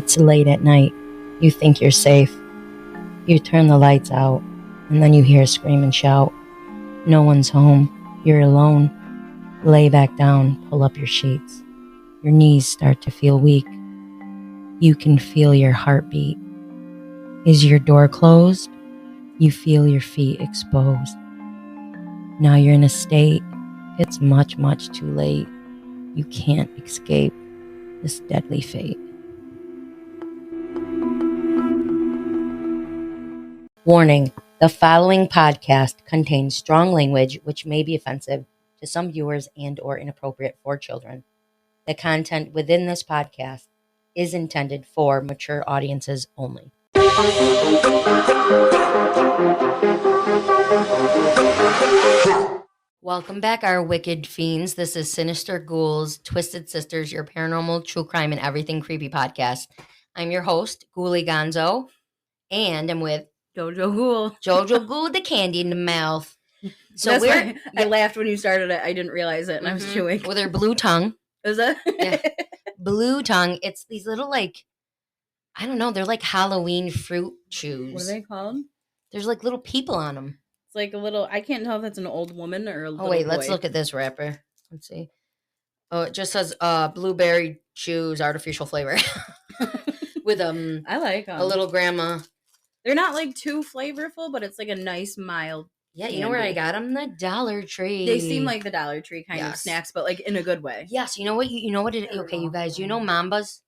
It's late at night. You think you're safe. You turn the lights out, and then you hear a scream and shout. No one's home. You're alone. Lay back down, pull up your sheets. Your knees start to feel weak. You can feel your heartbeat. Is your door closed? You feel your feet exposed. Now you're in a state. It's much, much too late. You can't escape this deadly fate. Warning, the following podcast contains strong language which may be offensive to some viewers and or inappropriate for children. The content within this podcast is intended for mature audiences only. Welcome back, our wicked fiends. This is Sinister Ghouls, Twisted Sisters, your paranormal, true crime, and everything creepy podcast. I'm your host, Ghoulie Gonzo, and I'm with Jojo Ghoul. Jojo Ghoul, the candy in the mouth. So That's why I laughed when you started it. I didn't realize it, and I was chewing. With her blue tongue. Is that? Yeah. Blue tongue. It's these little, I don't know, they're like Halloween fruit chews. What are they called? There's like little people on them. It's like a little, I can't tell if it's an old woman or a little boy. Let's look at this wrapper. Let's see. Oh, it just says blueberry chews, artificial flavor. With I like them. A little grandma. They're not like too flavorful, but it's like a nice mild. Yeah, you know where I got them? The Dollar Tree. They seem like the Dollar Tree kind of snacks, but like in a good way. Yes, you know what? Okay, you guys, you know Mambas?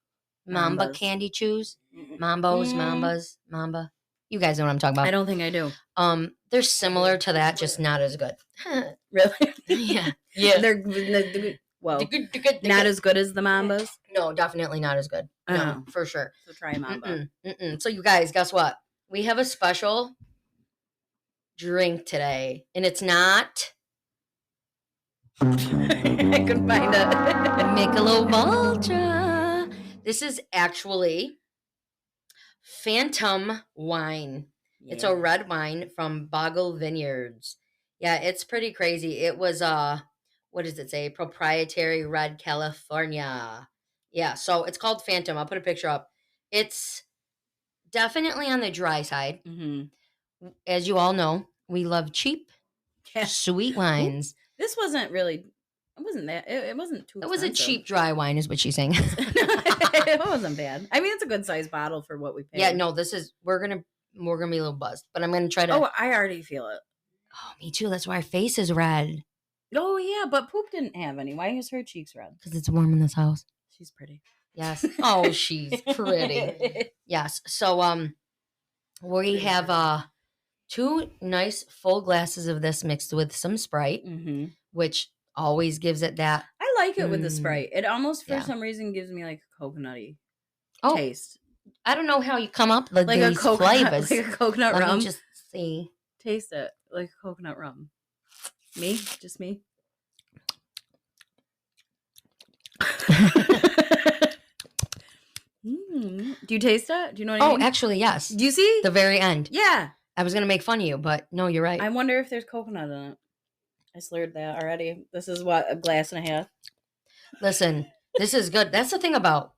Mamba candy chews? Mamba. You guys know what I'm talking about. I don't think I do. They're similar to that, just not as good. Really? Yeah. They're not as good as the Mambas? No, definitely not as good. No, for sure. So try a Mamba. So you guys, guess what? We have a special drink today, and it's not I couldn't find it. Michelob Ultra. This is actually Phantom wine. Yeah. It's a red wine from Boggle Vineyards. Yeah, it's pretty crazy. It was what does it say? Proprietary red California. Yeah, so it's called Phantom. I'll put a picture up. It's definitely on the dry side. Mm-hmm. As you all know, we love cheap, sweet wines. This wasn't really. It wasn't that. It wasn't too. It was a cheap dry wine, is what she's saying. It wasn't bad. I mean, it's a good sized bottle for what we paid. Yeah, no, this is. We're gonna be a little buzzed, but I'm gonna try to. Oh, I already feel it. Oh, me too. That's why our face is red. Oh yeah, but Poop didn't have any. Why is her cheeks red? Because it's warm in this house. She's pretty. Yes. Oh, she's pretty. Yes. So we have two nice full glasses of this mixed with some Sprite, which always gives it that. I like it with the Sprite. It almost for some reason gives me like a coconutty taste. I don't know how you come up with like these flavors. Like a coconut rum. Let me just see. Taste it like a coconut rum. Me? Just me? Do you taste it? Do you know what I mean? Oh, actually, yes. Do you see? The very end. Yeah. I was going to make fun of you, but no, you're right. I wonder if there's coconut in it. I slurred that already. This is what, a glass and a half? Listen, this is good. That's the thing about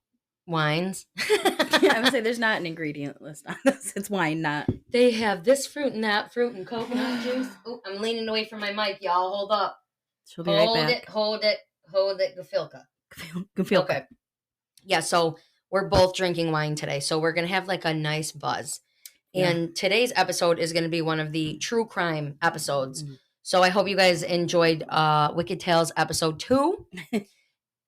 wines. Yeah, I would say there's not an ingredient list on this. It's wine, not. They have this fruit and that fruit and coconut juice. Oh, I'm leaning away from my mic, y'all. Hold up. She'll be right back. Hold it, Gafilka. Okay. Yeah, so we're both drinking wine today. So we're going to have like a nice buzz. Yeah. And today's episode is going to be one of the true crime episodes. Mm-hmm. So I hope you guys enjoyed Wicked Tales episode 2.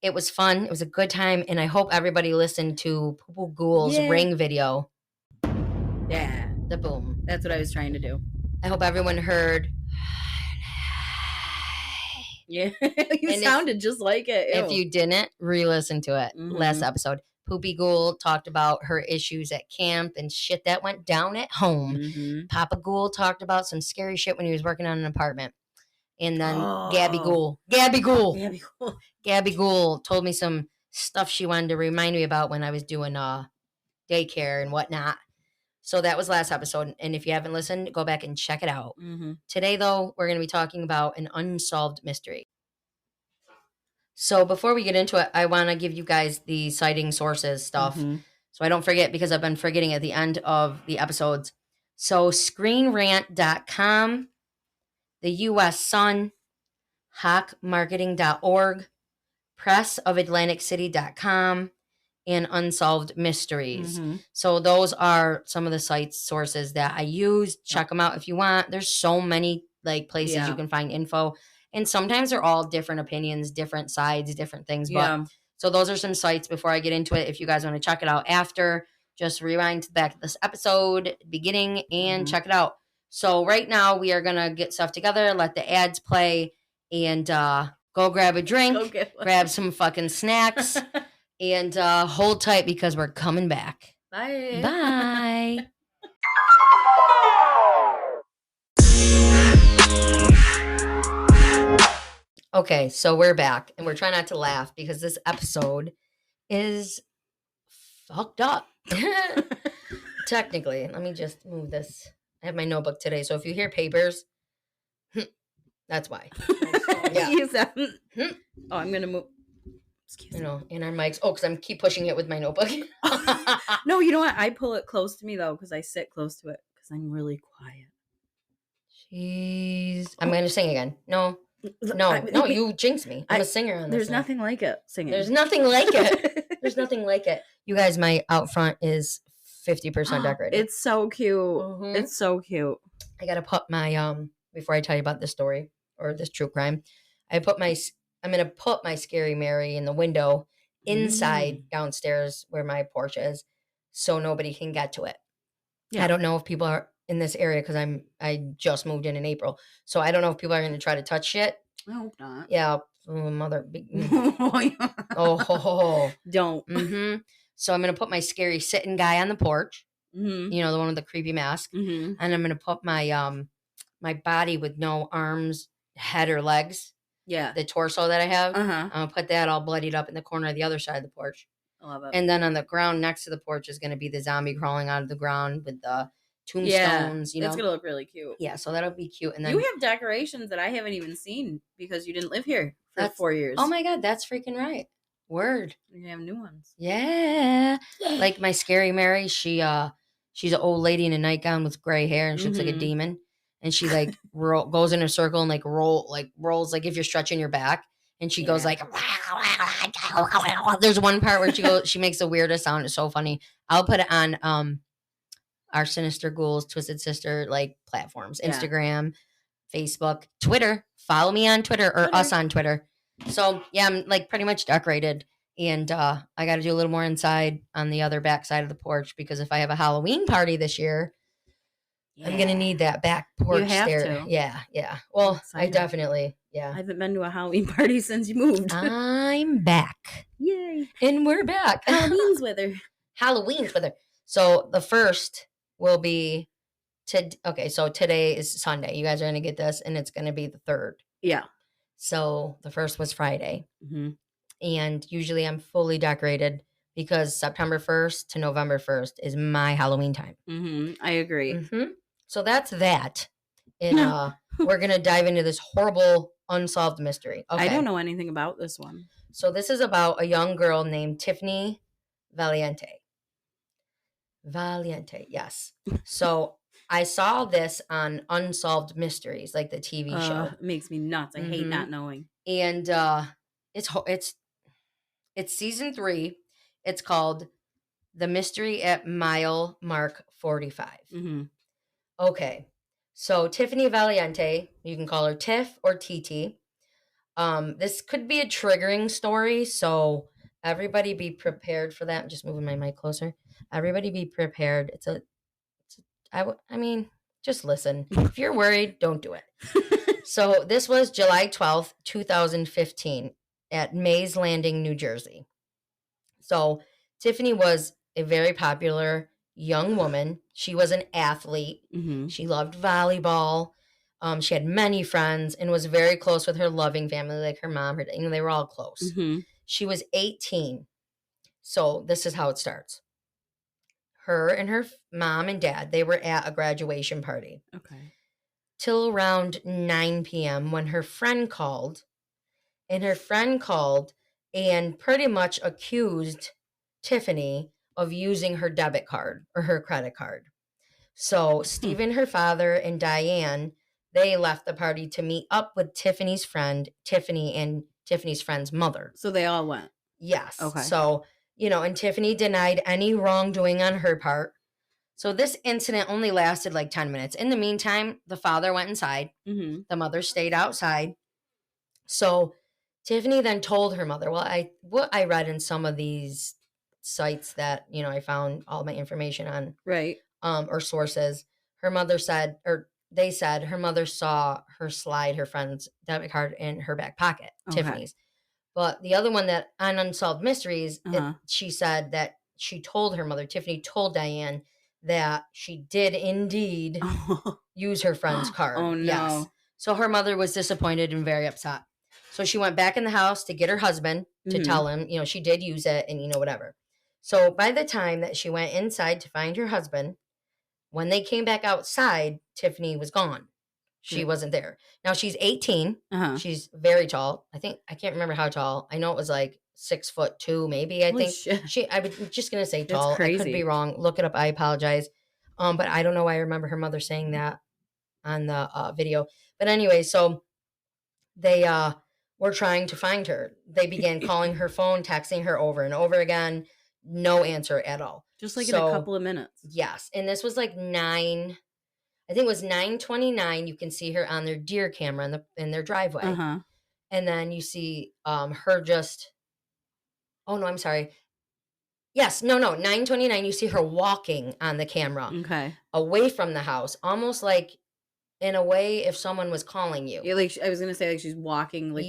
It was fun. It was a good time. And I hope everybody listened to Poo Ghoul's ring video. Yeah. The boom. That's what I was trying to do. I hope everyone heard. Yeah. You sounded just like it. Ew. If you didn't, re-listen to it. Last episode. Poopy Ghoul talked about her issues at camp and shit that went down at home. Papa Ghoul talked about some scary shit when he was working on an apartment. And then Gabby Ghoul told me some stuff she wanted to remind me about when I was doing daycare and whatnot. So that was last episode. And if you haven't listened, go back and check it out. Today, though, we're going to be talking about an unsolved mystery. So before we get into it, I want to give you guys the citing sources stuff. so I don't forget, because I've been forgetting at the end of the episodes. So screenrant.com, the U.S. Sun, hawkmarketing.org, pressofatlanticcity.com, and Unsolved Mysteries. So those are some of the sources that I use. Check them out if you want. There's so many like places you can find info, and sometimes they're all different opinions, different sides, different things. But so those are some sites before I get into it. If you guys want to check it out after, just rewind to the back of this episode, beginning, and check it out. So right now we are gonna get stuff together, let the ads play, and go grab a drink, grab some fucking snacks. And hold tight because we're coming back. Bye. Bye. Okay, so we're back, and we're trying not to laugh because this episode is fucked up. Technically, let me just move this. I have my notebook today, so if you hear papers, that's why. Yeah. Oh, I'm gonna move. Excuse me. In our mics. Oh, because I'm keep pushing it with my notebook. No, you know what? I pull it close to me though, because I sit close to it because I'm really quiet. Jeez. I'm gonna sing again. No, you jinx me. I'm a singer on this. There's nothing like it singing. There's nothing like it. There's nothing like it. You guys, my out front is 50% decorated. It's so cute. It's so cute. I gotta put my before I tell you about this story or this true crime, I'm gonna put my Scary Mary in the window inside downstairs where my porch is, so nobody can get to it. Yeah. I don't know if people are in this area because I just moved in April, so I don't know if people are going to try to touch shit. I hope not. Yeah, mother. Oh, don't. So I'm gonna put my scary sitting guy on the porch. The one with the creepy mask, and I'm gonna put my my body with no arms, head, or legs. Yeah, the torso that I have. I'm gonna put that all bloodied up in the corner of the other side of the porch. I love it. And then on the ground next to the porch is gonna be the zombie crawling out of the ground with the tombstones. It's gonna look really cute. Yeah, so that'll be cute. And then you have decorations that I haven't even seen because you didn't live here for 4 years. Oh my god, that's freaking right. Word. You have new ones. Yeah. Like my Scary Mary, she's an old lady in a nightgown with gray hair, and she looks like a demon. And she like goes in a circle and like rolls like if you're stretching your back, and she goes like. There's one part where she makes the weirdest sound. It's so funny. I'll put it on our Sinister Ghouls Twisted Sister like platforms, Instagram, Facebook, Twitter. Follow me on Twitter or us on Twitter. So yeah, I'm like pretty much decorated, and I got to do a little more inside on the other back side of the porch because if I have a Halloween party this year. Yeah. I'm gonna need that back porch there. Yeah. Well, I definitely. Yeah. I haven't been to a Halloween party since you moved. I'm back. Yay! And we're back. Halloween's with her. So the first will be okay. So today is Sunday. You guys are gonna get this, and it's gonna be the 3rd. Yeah. So the first was Friday, and usually I'm fully decorated. Because September 1st to November 1st is my Halloween time. I agree. So that's that. And we're going to dive into this horrible unsolved mystery. Okay. I don't know anything about this one. So this is about a young girl named Tiffany Valiante. Yes. So I saw this on Unsolved Mysteries, like the TV show. It makes me nuts. I hate not knowing. And it's season 3. It's called The Mystery at Mile Mark 45. Okay. So Tiffany Valiante, you can call her Tiff or TT. This could be a triggering story, so everybody be prepared for that. I'm just moving my mic closer. Everybody be prepared. I mean, just listen. If you're worried, don't do it. So this was July 12th, 2015 at Mays Landing, New Jersey. So Tiffany was a very popular young woman. She was an athlete. She loved volleyball. She had many friends and was very close with her loving family, like her mom. They were all close. She was 18. So this is how it starts. Her and her mom and dad, they were at a graduation party. Okay. Till around 9 p.m. when her friend called. And her friend called and pretty much accused Tiffany of using her debit card or her credit card. So Stephen, her father, and Diane, they left the party to meet up with Tiffany's friend, Tiffany, and Tiffany's friend's mother. So they all went? Yes. Okay. So, and Tiffany denied any wrongdoing on her part. So this incident only lasted like 10 minutes. In the meantime, the father went inside. Mm-hmm. The mother stayed outside. So Tiffany then told her mother, what I read in some of these sites that, I found all my information on. Right. Or sources, her mother said, or they said her mother saw her slide her friend's debit card in her back pocket, Tiffany's. But the other one that on Unsolved Mysteries, she said that she told her mother, Tiffany told Diane that she did indeed use her friend's card. Oh, no. Yes. So her mother was disappointed and very upset. So she went back in the house to get her husband to tell him, she did use it and, whatever. So by the time that she went inside to find her husband, when they came back outside, Tiffany was gone. She wasn't there. Now she's 18. She's very tall. I can't remember how tall. I know it was like 6'2", maybe. I was just gonna say tall. That's crazy. I could be wrong. Look it up. I apologize. But I don't know why I remember her mother saying that on the video. But anyway, so they were trying to find her. They began calling her phone, texting her over and over again. No answer at all. Just like in a couple of minutes. Yes. And this was like 9, I think it was 9:29. You can see her on their deer camera in their driveway. And then you see her just, oh no, I'm sorry. Yes, no, 9:29. You see her walking on the camera. Okay. Away from the house, almost like in a way if someone was calling you. Yeah, like I was gonna say, like she's walking, like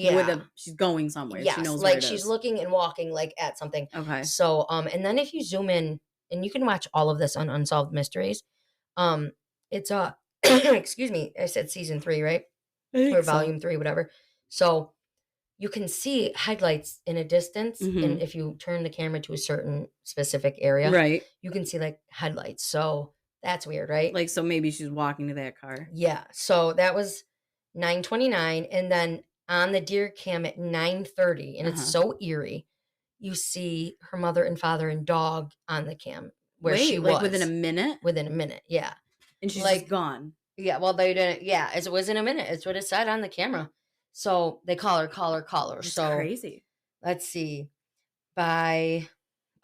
she's going somewhere. Yes, she knows like where it she's is. looking and walking like at something. Okay. So and then if you zoom in, and you can watch all of this on Unsolved Mysteries, it's excuse me, I said season 3, right? Or volume 3, whatever. So you can see headlights in a distance, and if you turn the camera to a certain specific area, right, you can see like headlights. So that's weird, right? Like, so maybe she's walking to that car. Yeah. So that was 9:29, and then on the deer cam at 9:30, and it's so eerie. You see her mother and father and dog on the cam where she was. Like within a minute? Within a minute, yeah. And she's like gone. Yeah, well, they didn't. Yeah, it was in a minute. It's what it said on the camera. So they call her. That's crazy. Let's see. By,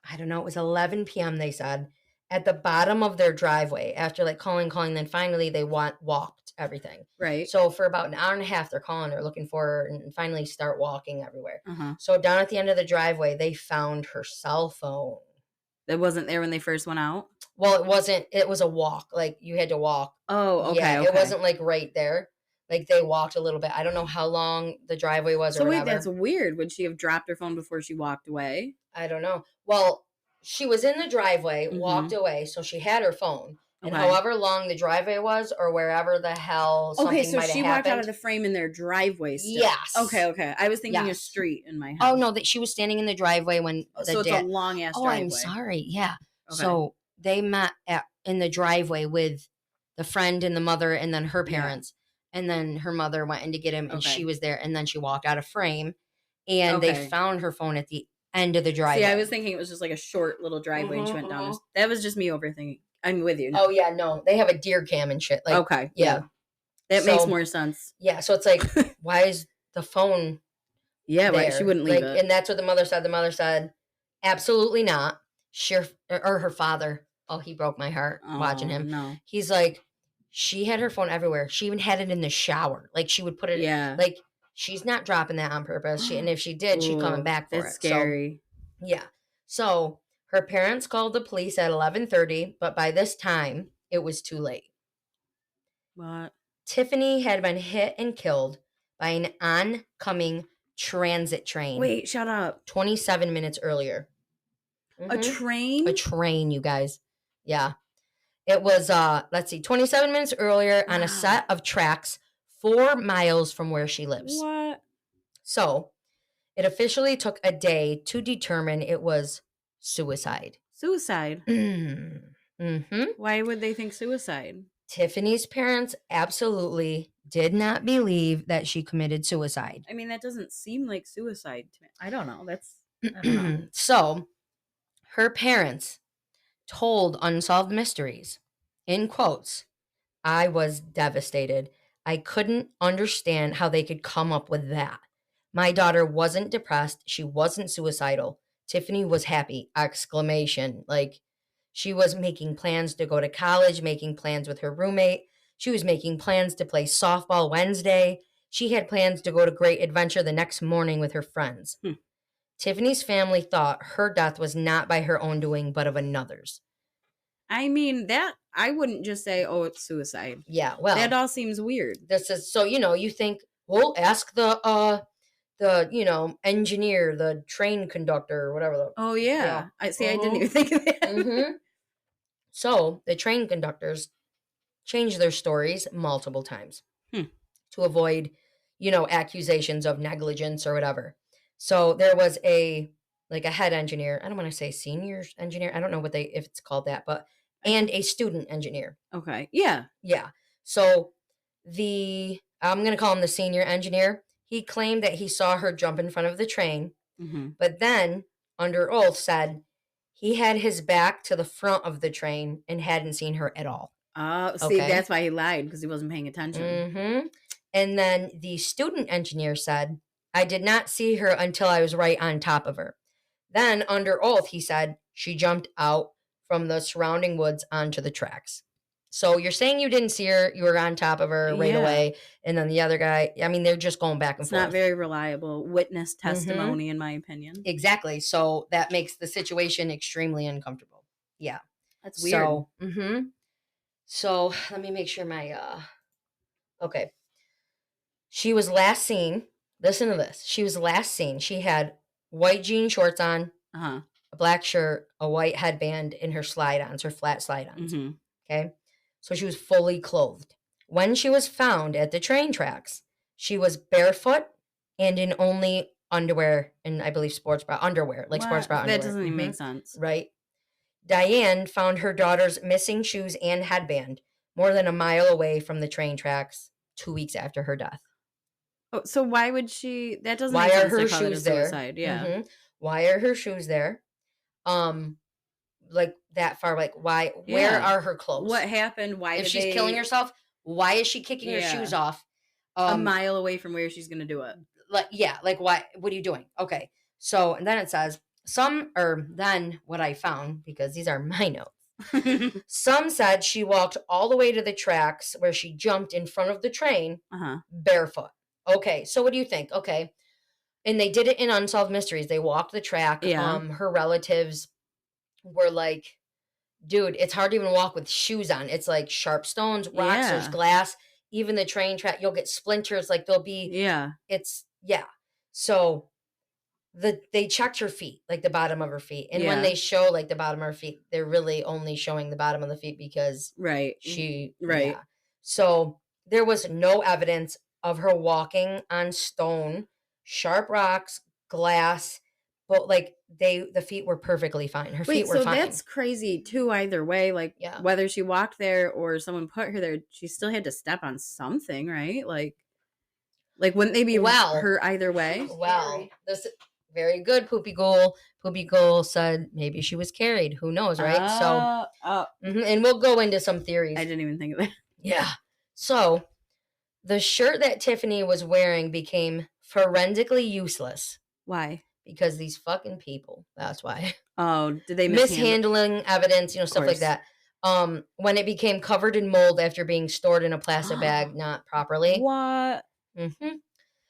I don't know, it was 11 p.m. they said, at the bottom of their driveway, after like calling, then finally they walked everything. Right. So for about an hour and a half, they're calling her, looking for her, and finally start walking everywhere. So down at the end of the driveway, they found her cell phone. It wasn't there when they first went out? Well, it wasn't. It was a walk. Like, you had to walk. Oh, okay. Yeah, it wasn't like right there. Like, they walked a little bit. I don't know how long the driveway was or whatever. So wait, that's weird. Would she have dropped her phone before she walked away? I don't know. Well, she was in the driveway, walked away, so she had her phone. And however long the driveway was, or wherever the hell something might have happened. Okay, so she walked out of the frame in their driveway still. Yes. Okay. I was thinking a street in my house. Oh, no, she was standing in the driveway when so it's a long-ass driveway. Oh, I'm sorry. Yeah. Okay. So they met in the driveway with the friend and the mother and then her parents. Yeah. And then her mother went in to get him, and she was there. And then she walked out of frame, and they found her phone at the end of the driveway. See, I was thinking it was just like a short little driveway, and she went down. That was just me overthinking. I'm with you. No. Oh, yeah, no. They have a deer cam and shit. Like, okay. Yeah. That makes more sense. Yeah, so it's like, why is the phone there? Right, she wouldn't leave it. And that's what the mother said. The mother said, absolutely not. Or her father. Oh, he broke my heart watching him. No. He's like, she had her phone everywhere. She even had it in the shower. Like, she would put it, like, she's not dropping that on purpose. And if she did, she's coming back for it. That's scary. So, yeah. So her parents called the police at 11:30, but by this time, it was too late. What? Tiffany had been hit and killed by an oncoming transit train. Wait, shut up. 27 minutes earlier. A train? A train, you guys. Yeah. It was, 27 minutes earlier on a set of tracks 4 miles from where she lives. What? So, it officially took a day to determine it was suicide. Suicide? Mm-hmm. Why would they think suicide? Tiffany's parents absolutely did not believe that she committed suicide. I mean, that doesn't seem like suicide to me. I don't know. I don't know. So, her parents told Unsolved Mysteries, in quotes, "I was devastated. I couldn't understand how they could come up with that. My daughter wasn't depressed. She wasn't suicidal. Tiffany was happy!" Exclamation. Like, she was making plans to go to college, making plans with her roommate. She was making plans to play softball Wednesday. She had plans to go to Great Adventure the next morning with her friends. Tiffany's family thought her death was not by her own doing, but of another's. I mean, that I wouldn't just say, "Oh, it's suicide." Yeah, well, that all seems weird. This is so, you think, well, ask the engineer, the train conductor, or whatever. Oh yeah, I see. I didn't even think of that. So the train conductors changed their stories multiple times to avoid, accusations of negligence or whatever. So there was a head engineer. I don't want to say senior engineer. I don't know if it's called that, but and a student engineer. Okay. Yeah. Yeah. So I'm going to call him the senior engineer. He claimed that he saw her jump in front of the train, but then under oath said he had his back to the front of the train and hadn't seen her at all. See, that's why he lied, because he wasn't paying attention. And then the student engineer said, "I did not see her until I was right on top of her." Then under oath, he said she jumped out from the surrounding woods onto the tracks. So you're saying you didn't see her, you were on top of her right away, and then the other guy, I mean, they're just going back and forth. It's not very reliable witness testimony, in my opinion. Exactly. So that makes the situation extremely uncomfortable. Yeah. That's weird. So let me make sure okay. She was last seen, listen to this, she was last seen, she had white jean shorts on, a black shirt, a white headband, and her slide-ons, her flat slide-ons. Okay? So she was fully clothed. When she was found at the train tracks, she was barefoot and in only underwear and I believe sports bra underwear. That doesn't even make sense. Right? Diane found her daughter's missing shoes and headband more than a mile away from the train tracks 2 weeks after her death. Oh, so why would she? That doesn't make sense. Why are her shoes there? Yeah. Why are her shoes there? Like that far? Like why? Yeah. Where are her clothes? What happened? Why? If she's killing herself, why is she kicking her shoes off a mile away from where she's gonna do it? Like why? What are you doing? Okay. So and then it says then what I found, because these are my notes. Some said she walked all the way to the tracks where she jumped in front of the train barefoot. Okay, so what do you think? Okay. And they did it in Unsolved Mysteries. They walked the track. Yeah. Her relatives were like, dude, it's hard to even walk with shoes on. It's like sharp stones, rocks, there's glass. Even the train track, you'll get splinters. Like there'll be, So they checked her feet, like the bottom of her feet. And when they show like the bottom of her feet, they're really only showing the bottom of the feet because So there was no evidence of her walking on stone, sharp rocks, glass, but like the feet were perfectly fine. Her feet were fine. So that's crazy too, either way. Like whether she walked there or someone put her there, she still had to step on something, right? Like wouldn't they be hurt either way? Well, this very good, Poopy Ghoul. Poopy Ghoul said maybe she was carried. Who knows, right? And we'll go into some theories. I didn't even think of that. Yeah. So the shirt that Tiffany was wearing became forensically useless. Why? Because these fucking people. That's why. Oh, did they mishandling evidence, stuff like that. When it became covered in mold after being stored in a plastic bag not properly. What?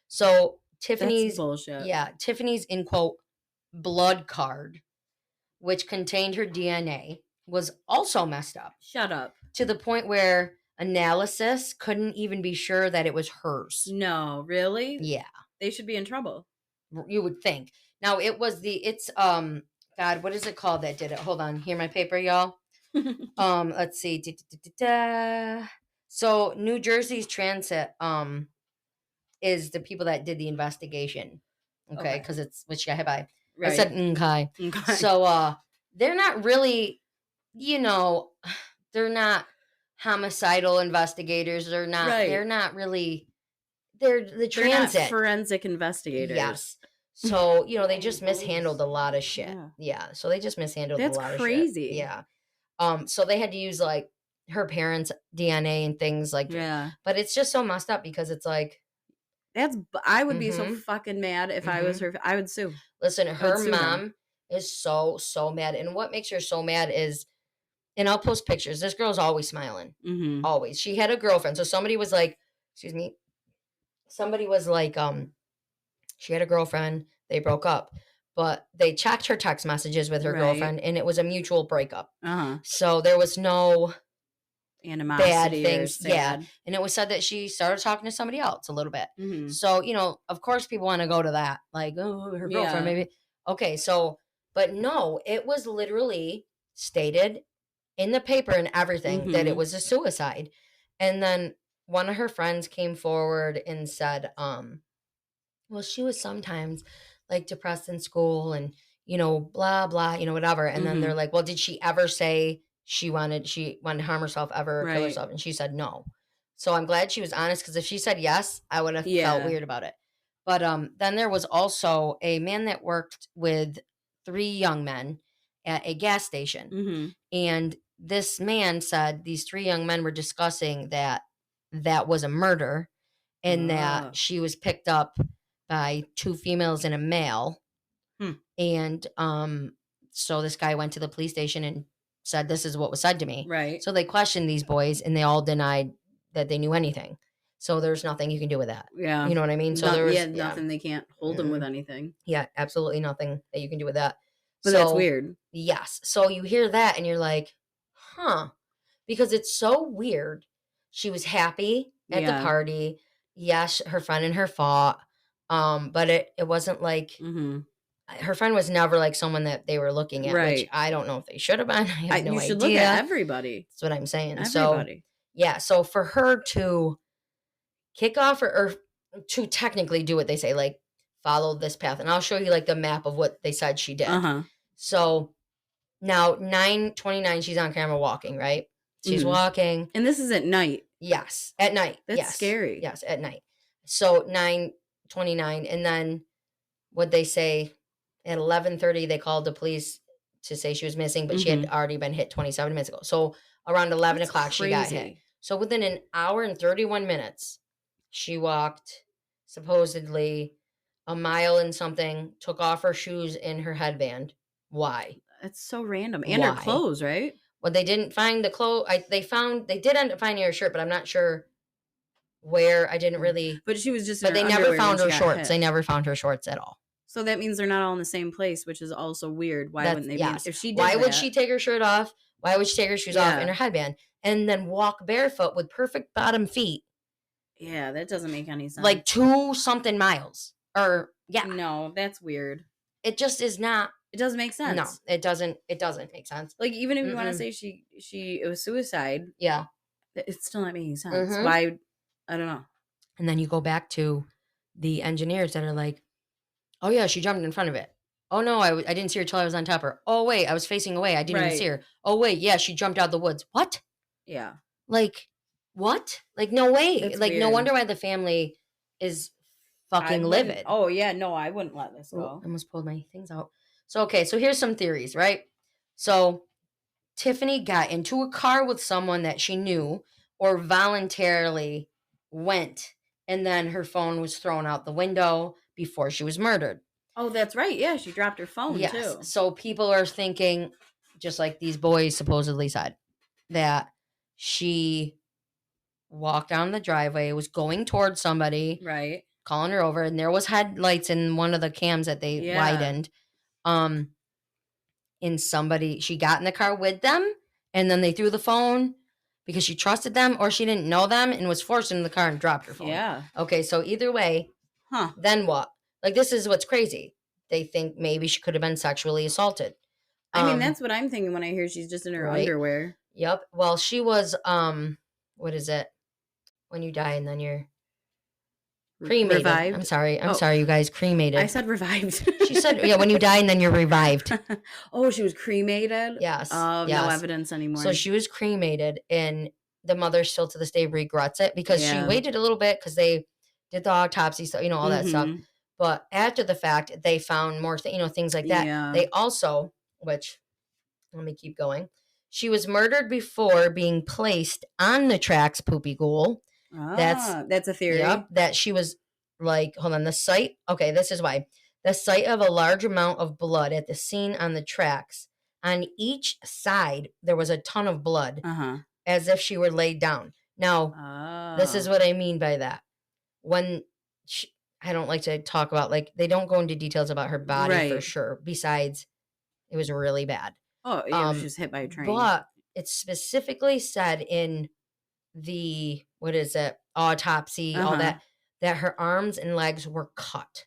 So Tiffany's That's bullshit. Yeah, Tiffany's in quote blood card, which contained her DNA, was also messed up. Shut up. To the point where analysis couldn't even be sure that it was hers. No, really? Yeah. They should be in trouble. You would think. Now God, what is it called that did it? Hold on, hear my paper, y'all. Let's see. So New Jersey's transit is the people that did the investigation. Okay, because it's which I have I said okay. So they're not really, they're not homicidal investigators. They're not. They're not really. They're the transit. They're not forensic investigators. Yes. So they just mishandled a lot of shit. Yeah. So they just mishandled a lot of shit. That's crazy. Yeah. So they had to use like her parents' DNA and things like Yeah. But it's just so messed up because it's like I would be so fucking mad if I was her. I would sue. Listen, her mom is so mad. And what makes her so mad is, and I'll post pictures, this girl's always smiling. Always. She had a girlfriend. So somebody was like, excuse me, somebody was like, she had a girlfriend, they broke up. But they checked her text messages with her girlfriend, and it was a mutual breakup. So there was no animosity, bad things. Yeah. And it was said that she started talking to somebody else a little bit. So, you know, of course people want to go to that. Like, oh, her girlfriend, maybe. Okay, so, but no, it was literally stated in the paper and everything that it was a suicide. And then one of her friends came forward and said, well, she was sometimes like depressed in school and, you know, blah, blah, you know, whatever. And then they're like, well, did she ever say she wanted to harm herself ever, or kill herself? And she said no. So I'm glad she was honest, because if she said yes, I would have felt weird about it. But then there was also a man that worked with 3 young men at a gas station. And this man said these 3 young men were discussing that was a murder, and that she was picked up by 2 females and a male. And so this guy went to the police station and said, this is what was said to me. Right. So they questioned these boys, and they all denied that they knew anything. So there's nothing you can do with that. Yeah. You know what I mean? So there was nothing. They can't hold them with anything. Yeah, absolutely nothing that you can do with that. But that's weird. Yes. So you hear that and you're like, huh. Because it's so weird. She was happy at the party. Yes, her friend and her fought. But it wasn't like her friend was never like someone that they were looking at, which I don't know if they should have been. I have no idea. You should look at everybody. That's what I'm saying. Everybody. So for her to kick off or to technically do what they say, like follow this path, and I'll show you like the map of what they said she did. So now 9:29, she's on camera walking, right? She's walking. And this is at night. Yes, at night. That's scary. Yes, at night. So 9:29, and then what they say at 11:30, they called the police to say she was missing, but she had already been hit 27 minutes ago. So around 11 o'clock, she got hit. So within an hour and 31 minutes, she walked supposedly a mile and something, took off her shoes and her headband. Why? That's so random. And her clothes, right? Well, they didn't find the clothes. They did end up finding her shirt, but I'm not sure where. I didn't really. But she was just. But they never found her shorts. They never found her shorts at all. So that means they're not all in the same place, which is also weird. Why wouldn't they? Yes. If she did Why would she take her shirt off? Why would she take her shoes off and her headband, and then walk barefoot with perfect bottom feet? Yeah, that doesn't make any sense. Like 2-something miles, or No, that's weird. It just is not. It doesn't make sense. No, it doesn't. It doesn't make sense. Like, even if you want to say it was suicide. Yeah, it's still not making sense. Why? I don't know. And then you go back to the engineers that are like, oh yeah, she jumped in front of it. Oh no, I didn't see her till I was on top of her. Oh wait, I was facing away. I didn't even see her. Oh wait, yeah, she jumped out the woods. What? Yeah. Like, what? Like, no way. That's like, weird. No wonder why the family is fucking livid. Oh yeah, no, I wouldn't let this go. I almost pulled my things out. So, okay, so here's some theories, right? So, Tiffany got into a car with someone that she knew or voluntarily went, and then her phone was thrown out the window before she was murdered. Oh, that's right. Yeah, she dropped her phone, too. So, people are thinking, just like these boys supposedly said, that she walked down the driveway, was going towards somebody, right, calling her over, and there was headlights in one of the cams that they widened. And she got in the car with them, and then they threw the phone because she trusted them, or she didn't know them and was forced into the car and dropped her phone. Yeah. Okay, so either way, then what? Like, this is what's crazy. They think maybe she could have been sexually assaulted. I mean, that's what I'm thinking when I hear she's just in her underwear. Yep. Well, she was, what is it? When you die and then you're cremated. Revived? I'm sorry, you guys. Cremated. I said revived. She said, yeah, when you die and then you're revived. Oh, she was cremated? Yes. Oh, yes. No evidence anymore. So she was cremated, and the mother still to this day regrets it because she waited a little bit because they did the autopsy, so all that stuff. But after the fact, they found more things like that. Yeah. They also, which, let me keep going. She was murdered before being placed on the tracks, Poopy Ghoul. That's a theory. Yep, that she was like, hold on, the site. Okay, this is why. The sight of a large amount of blood at the scene on the tracks. On each side, there was a ton of blood, as if she were laid down. Now, this is what I mean by that. When I don't like to talk about, like, they don't go into details about her body for sure. Besides, it was really bad. Oh, yeah, she was hit by a train. But it's specifically said in the, what is it, autopsy, all that her arms and legs were cut.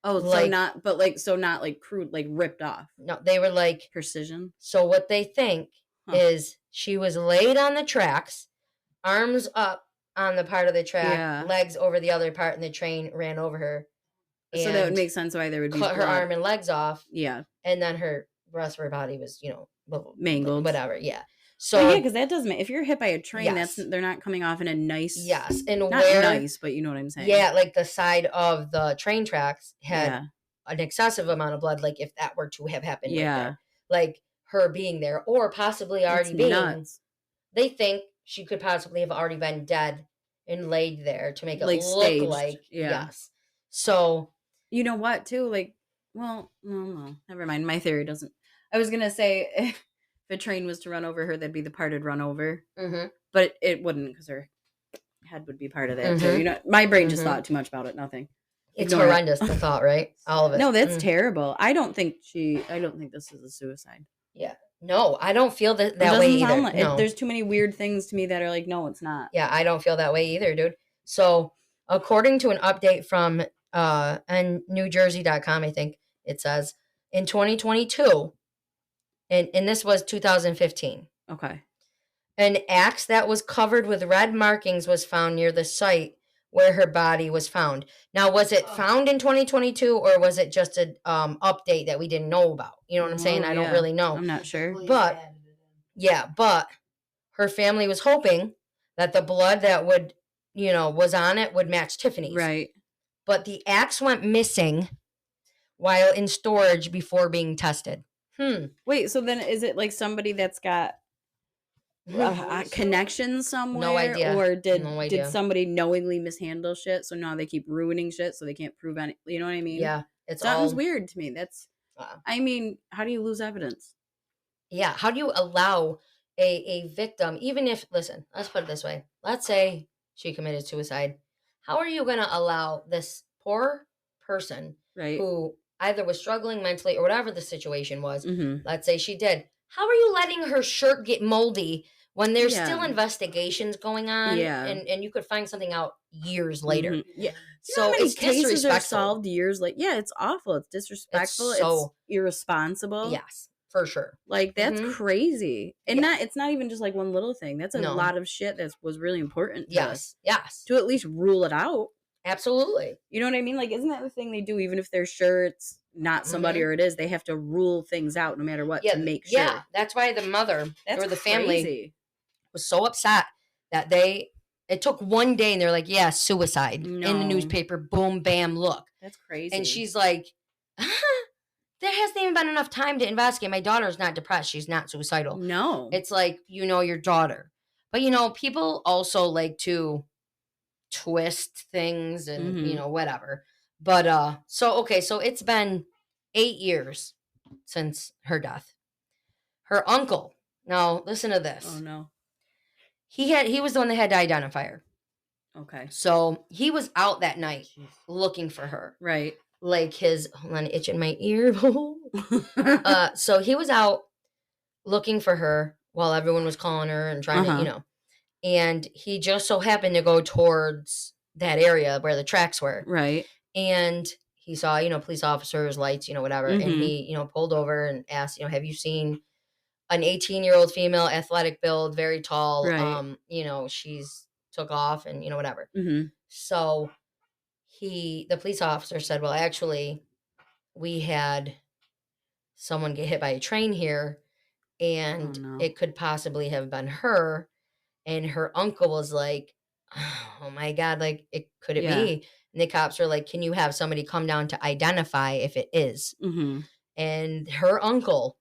Oh, like, so not like crude, like ripped off. No, they were like precision. So what they think is she was laid on the tracks, arms up on the part of the track, legs over the other part, and the train ran over her. So that would make sense why there would be cut her arm and legs off. Yeah. And then her rest of her body was, mangled. Whatever, yeah. So because that does if you're hit by a train, they're not coming off in a nice. Yes, and not nice, but you know what I'm saying. Yeah, like the side of the train tracks had an excessive amount of blood. Like if that were to have happened, right there. Like her being there, or possibly already being. Nuts. They think she could possibly have already been dead and laid there to make it look staged. Like yes. So you know what? Too well, no, never mind. My theory doesn't. I was gonna say. If a train was to run over her, that'd be the part it'd run over. But it wouldn't because her head would be part of that too. My brain just thought too much about it. Nothing. It's horrendous, the thought, right? All of it. No, that's terrible. I don't think this is a suicide. Yeah. No, I don't feel that way either. No. There's too many weird things to me that are like, no, it's not. Yeah, I don't feel that way either, dude. So, according to an update from NewJersey.com, I think it says, in 2022, and this was 2015. Okay. An axe that was covered with red markings was found near the site where her body was found. Now, was it found in 2022 or was it just an update that we didn't know about? You know what I'm saying? I don't really know. I'm not sure. But her family was hoping that the blood that would, was on it would match Tiffany's. Right. But the axe went missing while in storage before being tested. Wait, so then is it like somebody that's got a connection somewhere? No idea. Or did somebody knowingly mishandle shit, so now they keep ruining shit so they can't prove any, you know what I mean? Yeah. Sounds weird to me. That's I mean, how do you lose evidence? Yeah, how do you allow a victim, even if, listen, let's put it this way. Let's say she committed suicide. How are you going to allow this poor person who either was struggling mentally or whatever the situation was, let's say she did. How are you letting her shirt get moldy when there's still investigations going on? Yeah. And you could find something out years later. Yeah. So it's cases are solved years later. Yeah, it's awful. It's disrespectful. It's irresponsible. Yes, for sure. Like that's crazy. And it's not even just like one little thing. That's a lot of shit that was really important to us. Yes. To at least rule it out. Absolutely. You know what I mean? Like, isn't that the thing they do? Even if they're sure it's not somebody or it is, they have to rule things out no matter what to make sure. Yeah, that's why the mother or the family was so upset that it took one day and they're like, yeah, suicide in the newspaper. Boom, bam, look. That's crazy. And she's like, there hasn't even been enough time to investigate. My daughter's not depressed. She's not suicidal. No. It's like, your daughter. But, people also like to twist things and whatever, but so it's been 8 years since her death. Her uncle, now listen to this. Oh no. He was the one that had to identify her. Okay. So he was out that night looking for her. Right. Like hold on, itching my ear. So he was out looking for her while everyone was calling her and trying to, and he just so happened to go towards that area where the tracks were. Right. And he saw, police officers, lights, whatever. And he, pulled over and asked, have you seen an 18-year-old female, athletic build, very tall? Right. She's took off and, whatever. So the police officer said, well, actually, we had someone get hit by a train here and it could possibly have been her. And her uncle was like, oh my God, like, could it be? And the cops were like, can you have somebody come down to identify if it is? And her uncle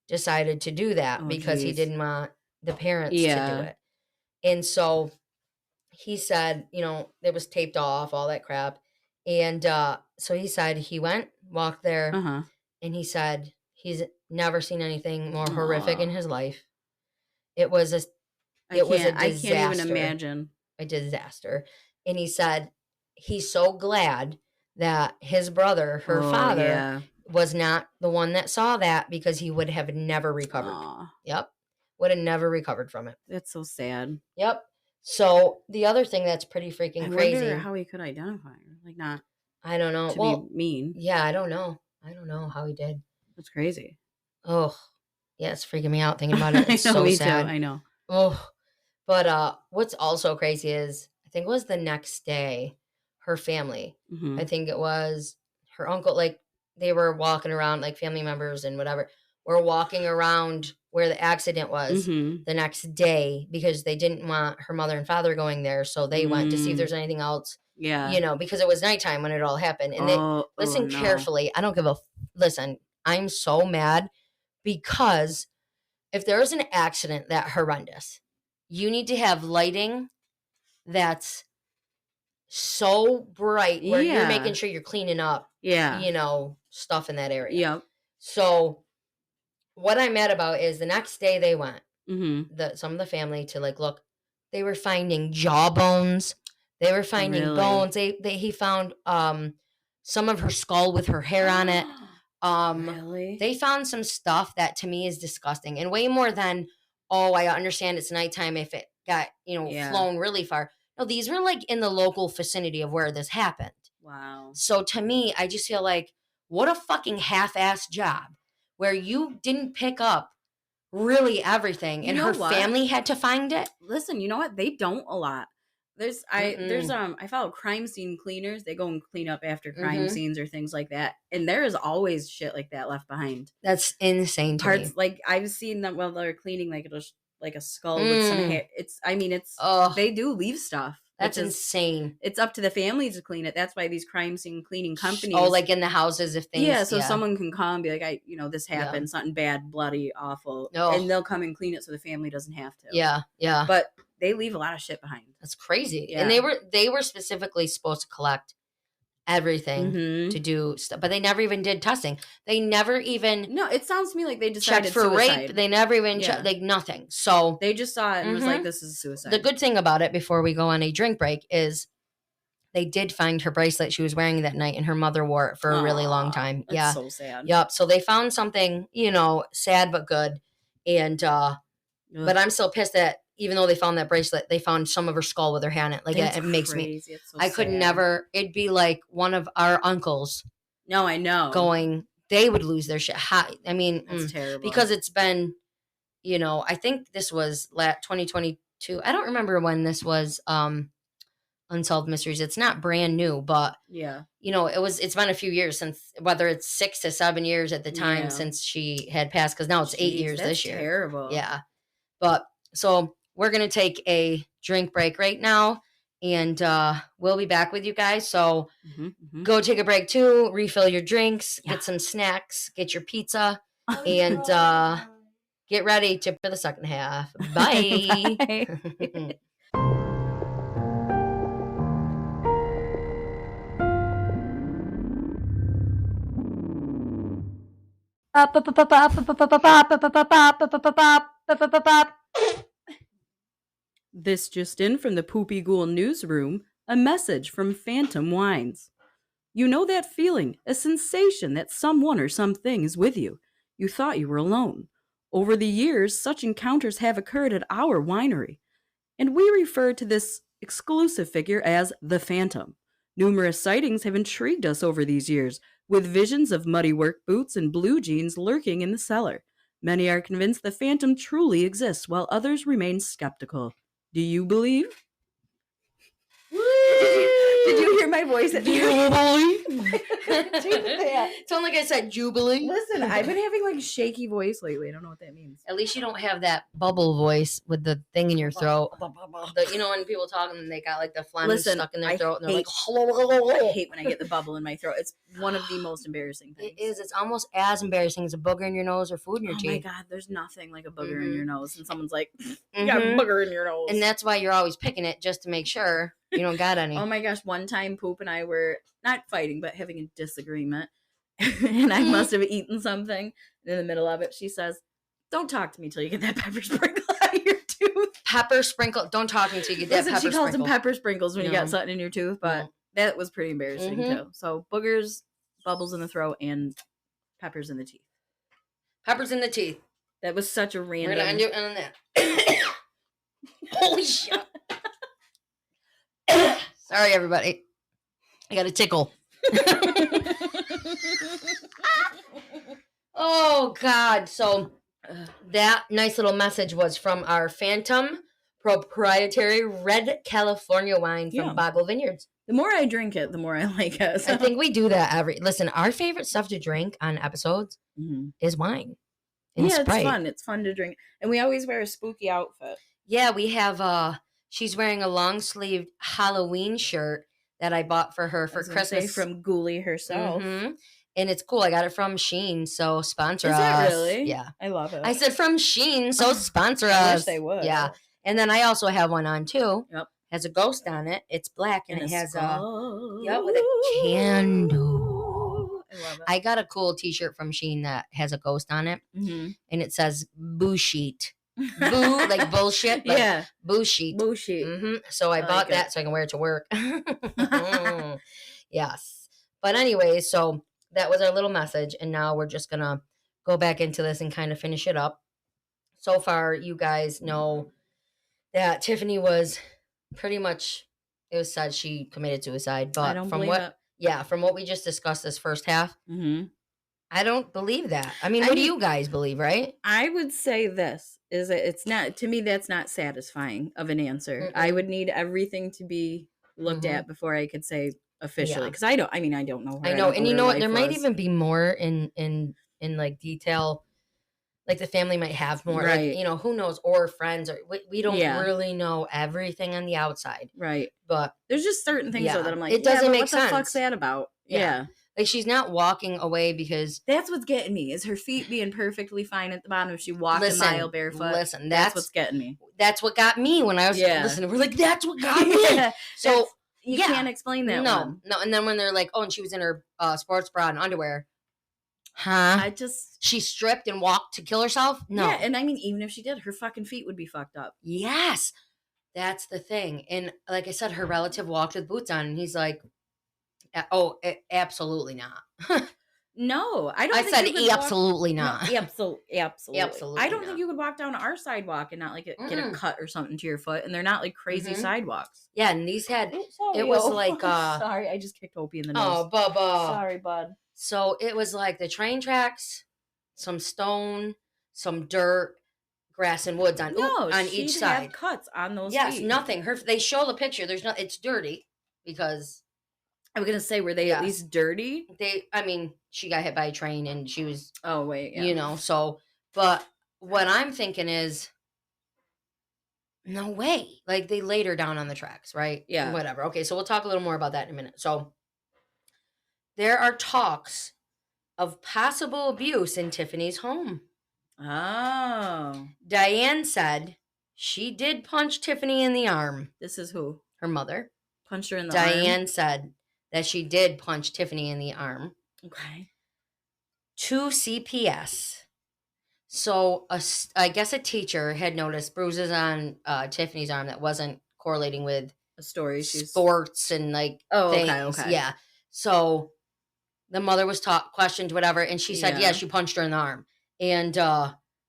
decided to do that because he didn't want the parents to do it. And so he said, it was taped off, all that crap. And so he said he walked there, and he said he's never seen anything more horrific in his life. It was a disaster. I can't even imagine. A disaster. And he said he's so glad that his brother, her father, was not the one that saw that, because he would have never recovered. Yep. Would have never recovered from it. That's so sad. Yep. So the other thing that's pretty freaking crazy. I wonder how he could identify her. Like, not. I don't know. To be mean. Yeah, I don't know. I don't know how he did. That's crazy. Oh, yeah, it's freaking me out thinking about it. It's so sad. Too. I know. Oh, but what's also crazy is, I think it was the next day, her family, I think it was her uncle, like, they were walking around, like, family members and whatever, were walking around where the accident was the next day, because they didn't want her mother and father going there. So they went to see if there's anything else. Yeah. Because it was nighttime when it all happened. And listen carefully. I don't give a listen. I'm so mad, because if there's an accident that horrendous, you need to have lighting that's so bright where you're making sure you're cleaning up, stuff in that area. Yep. So what I'm mad about is the next day they went, some of the family, to look. They were finding jawbones. They were finding bones. He found some of her skull with her hair on it. Really? They found some stuff that to me is disgusting, and way more than, I understand it's nighttime if it got, flown really far. No, these were in the local vicinity of where this happened. Wow. So to me, I just feel like, what a fucking half-assed job, where you didn't pick up really everything, and her family had to find it. Listen, you know what? They don't a lot. I follow crime scene cleaners. They go and clean up after crime scenes or things like that. And there is always shit like that left behind. That's insane to me. Like, I've seen them while they're cleaning, a skull with some hair. They do leave stuff. That's insane. It's up to the family to clean it. That's why these crime scene cleaning companies. Oh, like in the houses, if things. Yeah, so someone can come and be like, this happened, something bad, bloody, awful. Oh. And they'll come and clean it so the family doesn't have to. Yeah, yeah. But they leave a lot of shit behind. That's crazy. Yeah. And they were specifically supposed to collect everything to do stuff, but they never even did testing. They never even. No, it sounds to me like they decided checked for suicide. rape. They never even checked, nothing. So they just saw it and was like, "This is suicide." The good thing about it, before we go on a drink break, is they did find her bracelet she was wearing that night, and her mother wore it for a really long time. That's so sad. Yep. So they found something, sad but good, and but I'm still pissed that, even though they found that bracelet, they found some of her skull with her hand in it. It makes me. So I could never. It'd be like one of our uncles. No, I know. They would lose their shit. I mean, that's terrible. Because it's been, I think this was 2022. I don't remember when this was. Unsolved Mysteries. It's not brand new, but it's been a few years since, whether it's 6 to 7 years at the time since she had passed, because now it's 8 years this year. Terrible. Yeah, but so we're gonna take a drink break right now, and we'll be back with you guys. So go take a break too, refill your drinks, get some snacks, get your pizza, and get ready for the second half. Bye. Bye. This just in from the Poopy Ghoul newsroom, a message from Phantom Wines. You know that feeling, a sensation that someone or something is with you. You thought you were alone. Over the years, such encounters have occurred at our winery, and we refer to this exclusive figure as the Phantom. Numerous sightings have intrigued us over these years, with visions of muddy work boots and blue jeans lurking in the cellar. Many are convinced the Phantom truly exists, while others remain skeptical. Do you believe? Did you hear my voice? Do you believe? Sound like I said Jubilee. Listen, I've been having like shaky voice lately. I don't know what that means. At least you don't have that bubble voice with the thing in your throat. You know when people talk and they got like the phlegm stuck in their throat and they're like, I hate when I get the bubble in my throat. It's one of the most embarrassing things. It is. It's almost as embarrassing as a booger in your nose or food in your teeth. Oh my God, there's nothing like a booger in your nose. And someone's like, you got a booger in your nose. And that's why you're always picking it just to make sure you don't got any. Oh my gosh, one time Poop and I were not fighting, but having a disagreement. And I must have eaten something. And in the middle of it, she says, don't talk to me till you get that pepper sprinkle out of your tooth. Pepper sprinkle? Don't talk to me till you get that pepper sprinkle. She calls them pepper sprinkles when you got something in your tooth, but that was pretty embarrassing too. So boogers, bubbles in the throat, and peppers in the teeth. Peppers in the teeth. That was such a random... We're going to end it on that. Holy shit. Sorry, everybody. I got a tickle. Oh, God. So that nice little message was from our Phantom proprietary red California wine from Boggle Vineyards. The more I drink it, the more I like it. So. I think we do that listen, our favorite stuff to drink on episodes is wine. And Sprite. It's fun. It's fun to drink. And we always wear a spooky outfit. Yeah, we have, she's wearing a long-sleeved Halloween shirt that I bought for her for Christmas. From Ghoulie herself. Mm-hmm. And it's cool. I got it from Shein, so sponsor us. Is that really? Yeah. I love it. I said from Shein, so sponsor us. I wish they would. Yeah. And then I also have one on, too. Yep. Has a ghost on it. It's black, and it has with a candle. I love it. I got a cool t-shirt from Shein that has a ghost on it, and it says boo sheet. Boo, like bullshit, but boo sheet. Boo sheet. So I bought that so I can wear it to work. Yes. But anyway, so that was our little message, and now we're just going to go back into this and kind of finish it up. So far, you guys know that Tiffany was pretty much, it was said she committed suicide, but from what we just discussed this first half, I don't believe that. I mean, what do you guys believe, right? I would say this is that it's not, to me, that's not satisfying of an answer. I would need everything to be looked at before I could say officially, because I don't know her. I know, and you know what, there might even be more in like detail, like the family might have more, right? Like, you know, who knows, or friends, or we don't really know everything on the outside, right? But there's just certain things though that I'm like, it doesn't make sense. What the fuck's that about? Yeah. Like, she's not walking away because... That's what's getting me, is her feet being perfectly fine at the bottom if she walked a mile barefoot. Listen, that's what's getting me. That's what got me when I was listening. We're like, that's what got me. So, you can't explain that one. No. And then when they're like, oh, and she was in her sports bra and underwear. Huh? She stripped and walked to kill herself? No. Yeah, and I mean, even if she did, her fucking feet would be fucked up. Yes. That's the thing. And like I said, her relative walked with boots on, and he's like, oh, absolutely not. No, I don't. I said absolutely not. No, absolutely. I don't think you could walk down our sidewalk and not like get a cut or something to your foot. And they're not like crazy sidewalks. Yeah, and these had it was like sorry, I just kicked Opie in the nose. Oh, Bubba. Sorry, bud. So it was like the train tracks, some stone, some dirt, grass and woods on each side. Have cuts on those. Yes, feet. nothing. They show the picture. There's not. It's dirty because. I was gonna say, were they at least dirty? She got hit by a train and she was. Oh wait, yeah. You know, so. But what I'm thinking is, no way. Like, they laid her down on the tracks, right? Yeah. Whatever. Okay, so we'll talk a little more about that in a minute. So, there are talks of possible abuse in Tiffany's home. Oh. Diane said she did punch Tiffany in the arm. This is who? Her mother. Punched her in the arm? Diane said that she did punch Tiffany in the arm. Okay. To CPS. So, I guess a teacher had noticed bruises on Tiffany's arm that wasn't correlating with a story, sports and like things. Okay. Yeah. So, the mother was questioned, whatever, and she said, she punched her in the arm. And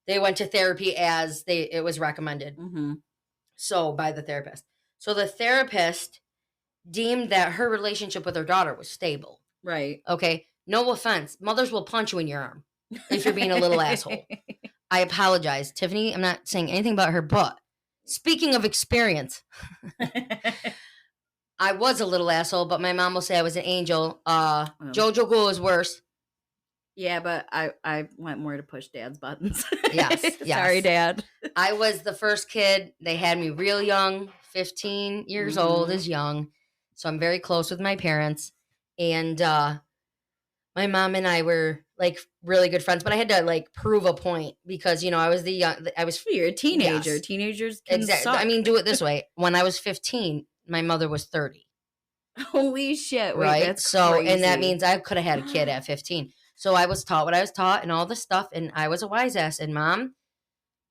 they went to therapy as it was recommended. So, by the therapist. So, the therapist deemed that her relationship with her daughter was stable. Right. Okay. No offense. Mothers will punch you in your arm if you're being a little asshole. I apologize. Tiffany, I'm not saying anything about her, but speaking of experience, I was a little asshole, but my mom will say I was an angel. Jojo Ghoul is worse. Yeah, but I went more to push Dad's buttons. Yes. Sorry, Dad. I was the first kid. They had me real young, 15 years old is young. So I'm very close with my parents. And my mom and I were like really good friends, but I had to like prove a point because, I was You're a teenager. Yes. Teenagers can Exactly. suck. I mean, do it this way. When I was 15, my mother was 30. Holy shit. Wait, Right. that's So, crazy. and that means I could have had a kid at 15. So I was taught what I was taught and all this stuff. And I was a wise ass. And Mom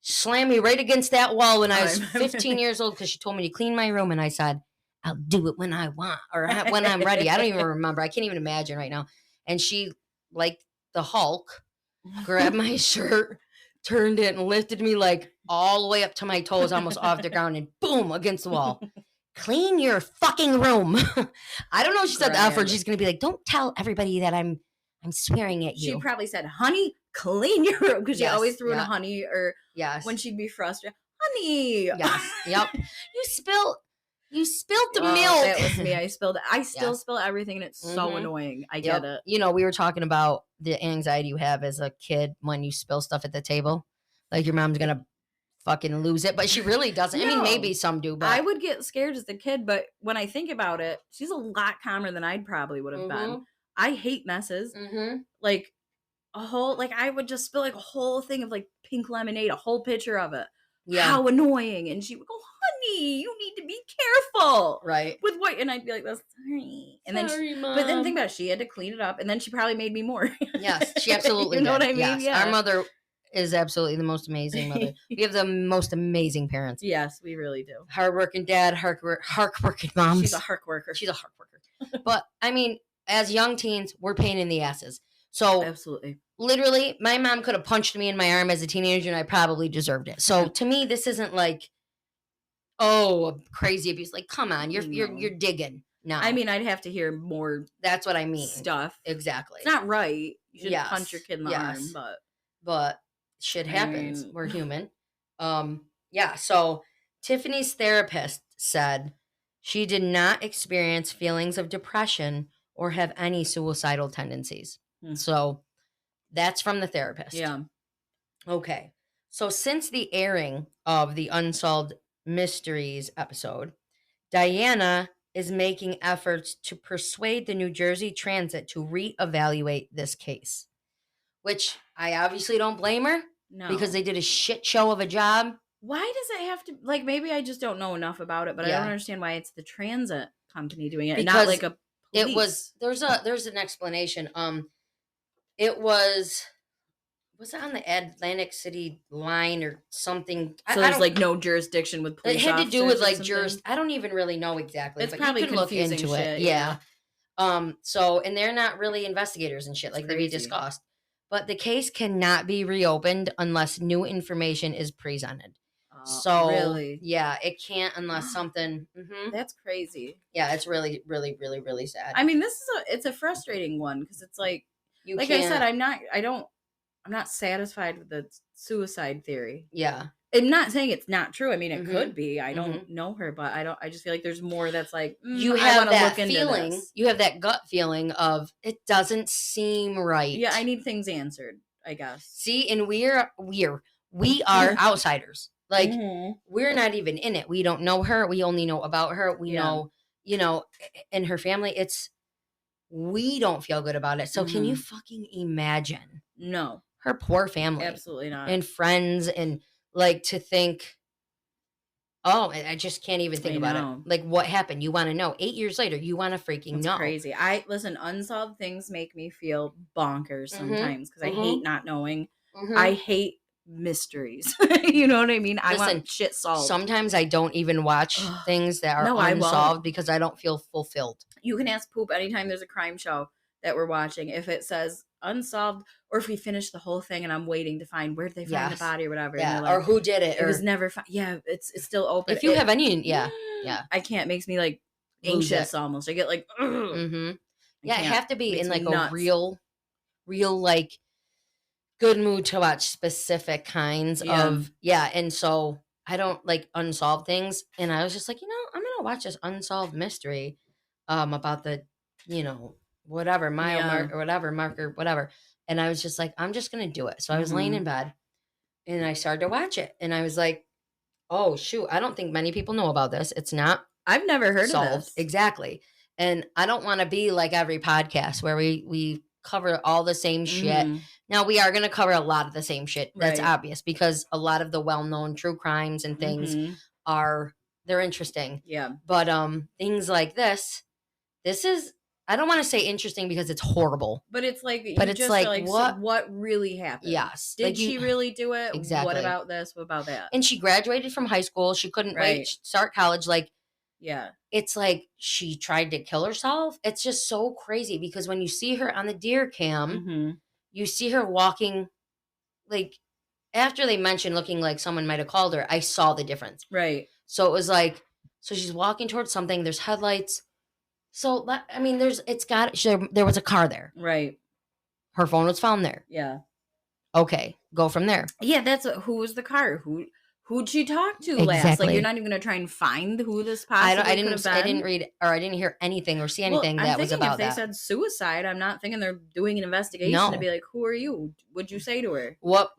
slammed me right against that wall when I was 15 years old because she told me to clean my room. And I said, I'll do it when I want or when I'm ready. I don't even remember. I can't even imagine right now. And she, like the Hulk, grabbed my shirt, turned it, and lifted me like all the way up to my toes, almost off the ground, and boom, against the wall. Clean your fucking room. I don't know if she said the F word. She's going to be like, don't tell everybody that I'm swearing at you. She probably said, honey, clean your room. Because she always threw in a honey or when she'd be frustrated. Honey. Yes. Yep. You spilled the milk. That was me. I still spill everything, and it's so annoying. I get it. We were talking about the anxiety you have as a kid when you spill stuff at the table. Like your mom's going to fucking lose it, but she really doesn't. No. I mean, maybe some do, but I would get scared as a kid, but when I think about it, she's a lot calmer than I probably would have been. I hate messes. Like I would just spill like a whole thing of like pink lemonade, a whole pitcher of it. Yeah. How annoying. And she would go, honey, you need to be careful. Right. With what? And I'd be like, that's sorry. And then Mom. But then think about it, she had to clean it up, and then she probably made me more. Yes, she absolutely You know what I mean? Yes. Yeah. Our mother is absolutely the most amazing mother. We have the most amazing parents. Yes, we really do. Hardworking dad, hardworking moms. She's a hard worker. But I mean, as young teens, we're pain in the asses. So absolutely. Literally, my mom could have punched me in my arm as a teenager, and I probably deserved it. So to me, this isn't like, crazy abuse. Like, come on, you're digging. No, I mean, I'd have to hear more. That's what I mean. Stuff. Exactly. It's not right. You shouldn't punch your kid in the arm, but shit happens. We're human. So Tiffany's therapist said she did not experience feelings of depression or have any suicidal tendencies. So that's from the therapist. Yeah. Okay. So since the airing of the Unsolved Mysteries episode, Diana is making efforts to persuade the New Jersey Transit to reevaluate this case, which I obviously don't blame her. No. Because they did a shit show of a job. Why does it have to, like, maybe I just don't know enough about it, but I don't understand why it's the transit company doing it, because and not like a police. There's an explanation. It was it on the Atlantic City line or something? So there's like no jurisdiction with police. It had to do with like I don't even really know exactly. It's probably you can look into shit, it. Yeah. So and they're not really investigators and shit like we discussed. But the case cannot be reopened unless new information is presented. So really, yeah, it can't unless something. That's crazy. Yeah, it's really, really, really, really sad. I mean, it's a frustrating one because it's like I said, I'm not satisfied with the suicide theory. Yeah. I'm not saying it's not true. I mean, it could be. I don't know her, but I just feel like there's more that's like, you have that feeling. You have that gut feeling of it doesn't seem right. Yeah, I need things answered, I guess. See, and we are outsiders. Like, we're not even in it. We don't know her. We only know about her. We know, in her family, we don't feel good about it. So can you fucking imagine? No. Her poor family. Absolutely not. And friends and like to think, I just can't even think about it. Like, what happened? You want to know. 8 years later, you want to freaking know. Crazy. Listen, unsolved things make me feel bonkers sometimes because I hate not knowing. I hate mysteries. You know what I mean? I want shit solved. Sometimes I don't even watch things that are unsolved because I don't feel fulfilled. You can ask Poop anytime there's a crime show that we're watching if it says unsolved or if we finish the whole thing and I'm waiting to find where did they find the body or whatever. Yeah. And like, or who did it. It was never found. Yeah, it's still open. If you have any, yeah. I can't. It makes me like anxious almost. I get like, yeah, I have to be in like a real like good mood to watch specific kinds of and so I don't like unsolved things, and I was just like, I'm gonna watch this unsolved mystery about the whatever, mile mark or whatever, marker, whatever. And I was just like, I'm just going to do it. So I was laying in bed and I started to watch it. And I was like, oh, shoot. I don't think many people know about this. It's not. I've never heard solved. of this. Exactly. And I don't want to be like every podcast where we cover all the same shit. Now, we are going to cover a lot of the same shit. That's obvious because a lot of the well-known true crimes and things they're interesting. Yeah. But things like this is, I don't want to say interesting because it's horrible. But it's like, what really happened? Yes. Did she really do it? Exactly. What about this? What about that? And she graduated from high school. She couldn't wait to start college. Like, yeah. It's like she tried to kill herself. It's just so crazy because when you see her on the deer cam, you see her walking, like, after they mentioned looking like someone might have called her, I saw the difference. Right. So it was like, so she's walking towards something. There's headlights. So, I mean, there was a car there. Right. Her phone was found there. Yeah. Okay. Go from there. Yeah. Who was the car? Who'd she talk to last? Like, you're not even going to try and find who this possibly could have been? I didn't read or I didn't hear anything or see anything that was about that. If they said suicide, I'm not thinking they're doing an investigation to be like, who are you? What'd you say to her? What,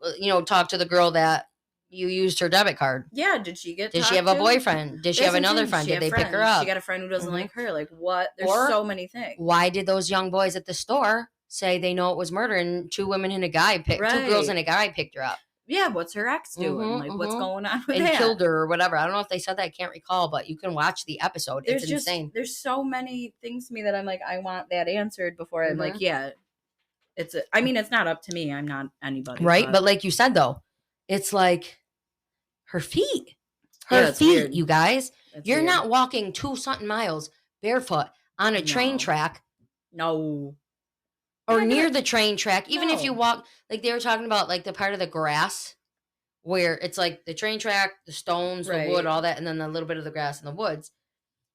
talk to the girl that you used her debit card. Yeah, did she get? Did she have a boyfriend? Did she have another friend? Did they pick her up? She got a friend who doesn't like her. Like what? There's so many things. Why did those young boys at the store say they know it was murder and two women and a guy two girls and a guy picked her up? Yeah, what's her ex doing? What's going on with that? And killed her or whatever. I don't know if they said that. I can't recall, but you can watch the episode. It's insane. There's so many things to me that I'm like, I want that answered before I'm like, yeah. It's not up to me. I'm not anybody. Right, but like you said, though, it's like her feet. Her feet, weird. You guys. You're not walking 2-something miles barefoot on a train track. No. Or near the train track. Even if you walk, like they were talking about, like the part of the grass where it's like the train track, the stones, the wood, all that, and then a little bit of the grass in the woods.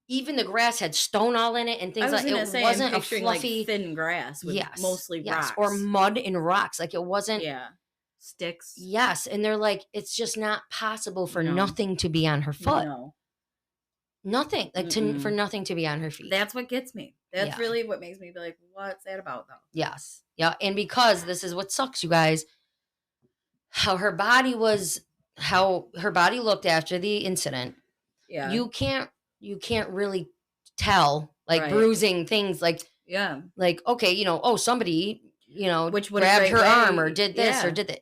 Even the grass had stone all in it and things like it wasn't a fluffy, like thin grass with mostly rocks. Or mud and rocks. Like it wasn't. Yeah. Sticks. Yes. And they're like, it's just not possible for nothing to be on her foot. No. Nothing. Like for nothing to be on her feet. That's what gets me. That's really what makes me be like, what's that about though? Yes. Yeah. And because this is what sucks, you guys, how her body looked after the incident. Yeah. You can't really tell, like bruising things like, like, okay, somebody, which grabbed her arm or did this or did that.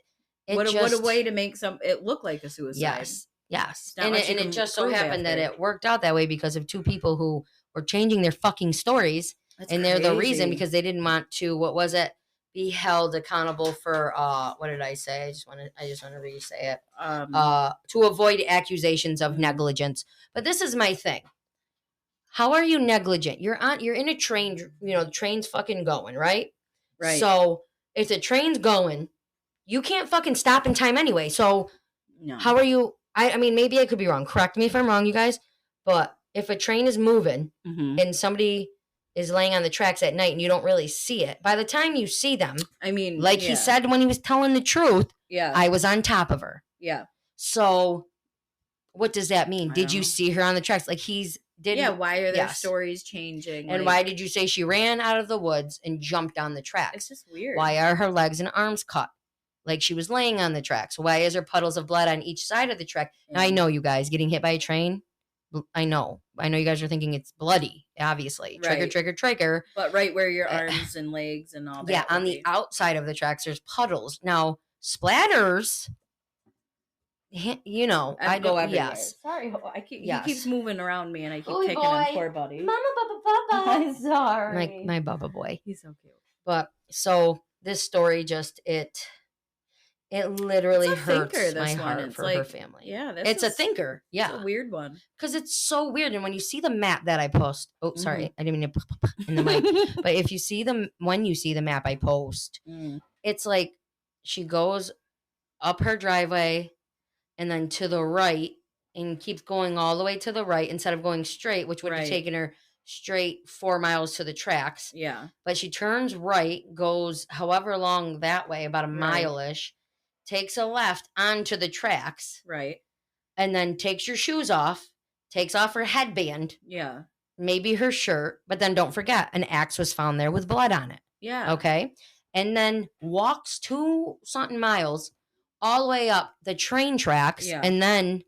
What a way to make it look like a suicide. Yes. And it just so happened that it worked out that way because of two people who were changing their fucking stories. And they're the reason because they didn't want to, what was it? Be held accountable for, what did I say? I just want to re-say it. To avoid accusations of negligence. But this is my thing. How are you negligent? You're in a train, the train's fucking going, right? Right. So if the train's going, you can't fucking stop in time anyway. So how are you? I mean, maybe I could be wrong. Correct me if I'm wrong, you guys. But if a train is moving and somebody is laying on the tracks at night and you don't really see it, by the time you see them, I mean, like he said when he was telling the truth, I was on top of her. Yeah. So what does that mean? Did you see her on the tracks? Like why are their stories changing? And why did you say she ran out of the woods and jumped on the tracks? It's just weird. Why are her legs and arms cut? Like she was laying on the tracks. Why is there puddles of blood on each side of the track? Yeah. Now, I know you guys getting hit by a train. I know you guys are thinking it's bloody, obviously. Trigger, trigger, trigger. But right where your arms and legs and all that. Yeah, on the outside of the tracks, there's puddles. Now, splatters, I go everywhere. Yes. Sorry, he keeps moving around me and I keep kicking him, poor buddy. Mama, Bubba. I'm sorry. My Bubba boy. He's so cute. But, so, this story just, it literally hurts my heart for her family. Yeah, it's a thinker. Yeah, it's a weird one because it's so weird. And when you see the map that I post, sorry, I didn't mean to in the mic. But if you see when you see the map I post, it's like she goes up her driveway and then to the right and keeps going all the way to the right instead of going straight, which would have taken her straight 4 miles to the tracks. Yeah, but she turns right, goes however long that way, about a mile-ish. Takes a left onto the tracks. Right. And then takes your shoes off, takes off her headband. Yeah. maybe her shirt, but then don't forget, an axe was found there with blood on it. Yeah. Okay. And then walks 2-something miles all the way up the train tracks and then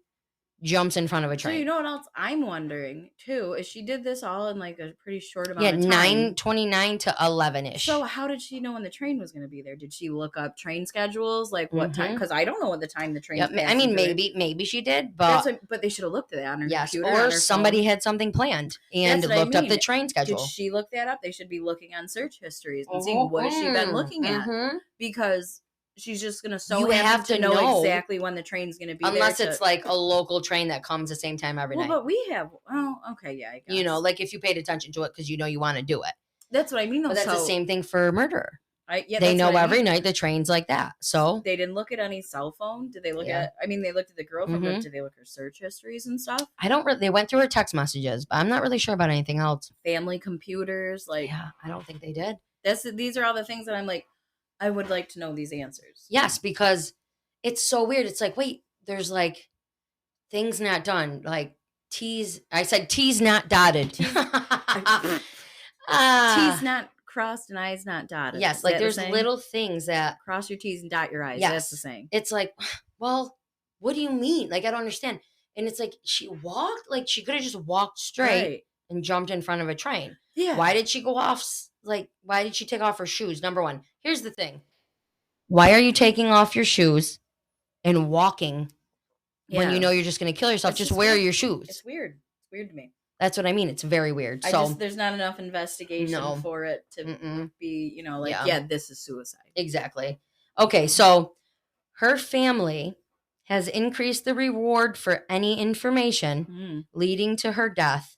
jumps in front of a train. So you know what else I'm wondering too is she did this all in like a pretty short amount of time. 9:29 to 11ish. So how did she know when the train was going to be there? Did she look up train schedules, like what time? Because I don't know what the time the train. I mean, maybe she did, but they should have looked at that on her computer. Or somebody had something planned and looked up the train schedule. Did she look that up? They should be looking on search histories and seeing what has she been looking at, because she's just going to have to know exactly when the train's going to be unless it's like a local train that comes the same time every night. But we have, okay, yeah, I guess. You know, like if you paid attention to it because you know you want to do it. That's what I mean, though. But that's the same thing for murder. Yeah, they know every night the train's like that. So they didn't look at any cell phone. Did they look at? I mean, they looked at the girlfriend, but did they look at her search histories and stuff? I don't. They went through her text messages, but I'm not really sure about anything else. Family computers, like I don't think they did. These are all the things that I'm like, I would like to know these answers. Yes, because it's so weird. It's like, wait, there's like things not done, like T's. I said T's not dotted. T's not crossed and I's not dotted. Yes, like there's little things that cross your T's and dot your I's. Yes, that's the saying. It's like, well, what do you mean? Like, I don't understand. And it's like she walked, like she could have just walked straight and jumped in front of a train. Yeah. Why did she go off? Like, why did she take off her shoes? Number one, here's the thing. Why are you taking off your shoes and walking when you know you're just going to kill yourself? Just wear your shoes. It's weird. It's weird to me. That's what I mean. It's very weird. There's not enough investigation for it to be, this is suicide. Exactly. Okay, so her family has increased the reward for any information leading to her death,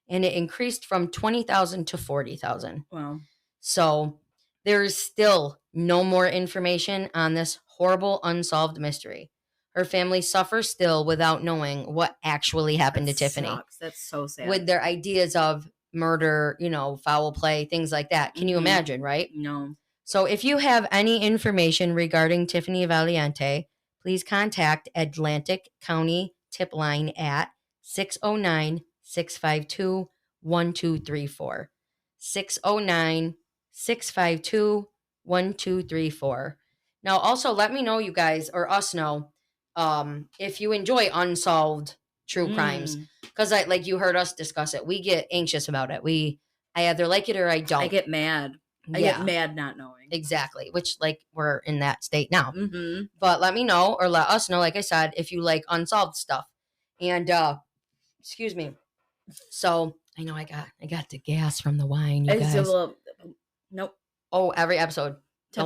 and it increased from $20,000 to $40,000. Wow. So there is still no more information on this horrible unsolved mystery. Her family suffers still without knowing what actually happened to Tiffany. Sucks. That's so sad. With their ideas of murder, foul play, things like that. Can you imagine, right? No. So if you have any information regarding Tiffany Valiante, please contact Atlantic County Tip Line at 609-652-1234. 609-652-1234. Now, also let me know, you guys, or us know, if you enjoy unsolved true crimes, because like you heard us discuss it, we get anxious about it. I either like it or I don't. I get mad. I get mad not knowing. Exactly, which like we're in that state now. But let me know, or let us know, like I said, if you like unsolved stuff. And excuse me. So I know I got the gas from the wine, you guys. Nope. Oh, every episode. My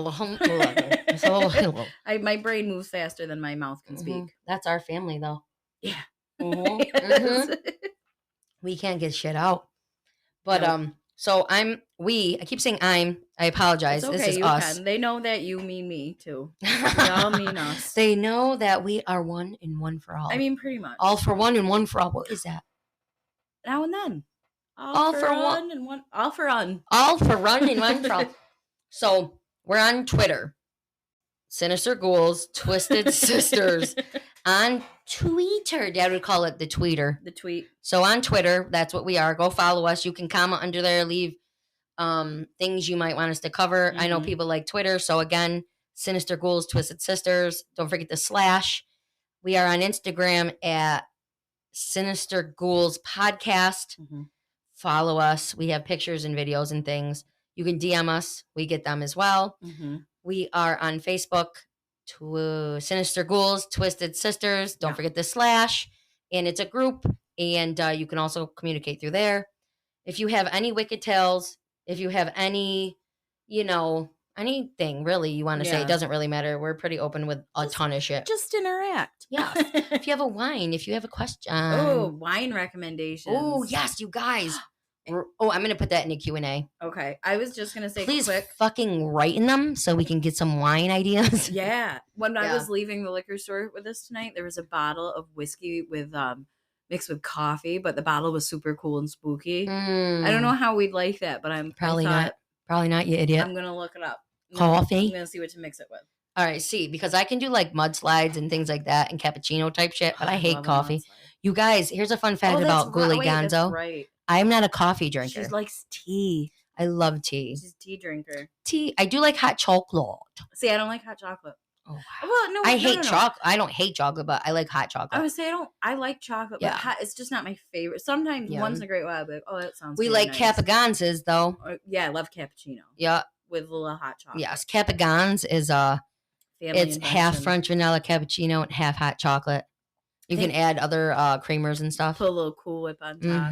brain moves faster than my mouth can speak. That's our family, though. Yeah. We can't get shit out. But so I keep saying I apologize. It's okay, this is us. They know that you mean me too. They all mean us. They know that we are one and one for all. I mean, pretty much. All for one and one for all. What is that? Now and then. All for one and one. All for one. All for one and one for all. So we're on Twitter. Sinister Ghouls, Twisted Sisters. On Twitter, Dad would call it the tweeter. The tweet. So on Twitter, that's what we are. Go follow us. You can comment under there, leave things you might want us to cover. I know people like Twitter. So again, Sinister Ghouls, Twisted Sisters. Don't forget the /. We are on Instagram at Sinister Ghouls Podcast. Follow us. We have pictures and videos and things. You can DM us. We get them as well. We are on Facebook. Sinister Ghouls, Twisted Sisters. Don't forget the /. And it's a group. And you can also communicate through there. If you have any wicked tales, if you have any, anything really you want to say, it doesn't really matter. We're pretty open with a ton of shit. Just interact. Yeah. If you have a wine, if you have a question. Oh, wine recommendations. Oh, yes, you guys. Oh, I'm going to put that in a Q&A. Okay. I was just going to say please fucking write in them so we can get some wine ideas. Yeah. When I was leaving the liquor store with us tonight, there was a bottle of whiskey with mixed with coffee, but the bottle was super cool and spooky. I don't know how we'd like that, but Probably not, you idiot. I'm going to look it up. Coffee? I'm going to see what to mix it with. All right, see, because I can do like mudslides and things like that and cappuccino type shit, but I hate coffee. You guys, here's a fun fact about Ghoulie Gonzo. Right. I'm not a coffee drinker. She likes tea. I love tea. She's a tea drinker. Tea. I do like hot chocolate. See, I don't like hot chocolate. Oh, wow. Well, no, I hate chocolate. I don't hate chocolate, but I like hot chocolate. I would say I like chocolate, but hot, it's just not my favorite. Sometimes once in a great while, I'll be like, oh, that sounds We like nice. Capaganzas, though. Yeah, I love cappuccino. Yeah. With a little hot chocolate. Yes, Capagans is it's half French vanilla cappuccino and half hot chocolate. You can add other creamers and stuff. Put a little Cool Whip on top.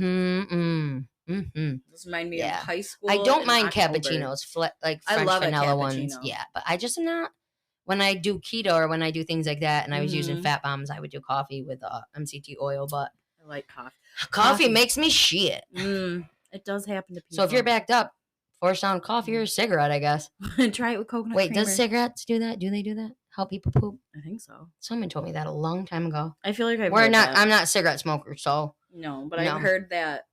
This remind me of high school. I don't mind cappuccinos, like French vanilla ones. Yeah, but I just am not. When I do keto or when I do things like that, and I was using fat bombs, I would do coffee with MCT oil. But I like coffee. Coffee makes me shit. It does happen to people. So if you're backed up, force down coffee or a cigarette, I guess. Try it with coconut Wait, creamer. does cigarettes do that? Do they do that? Help people poop? I think so. Someone told me that a long time ago. I feel like I'm not a cigarette smoker, so no. But I've heard that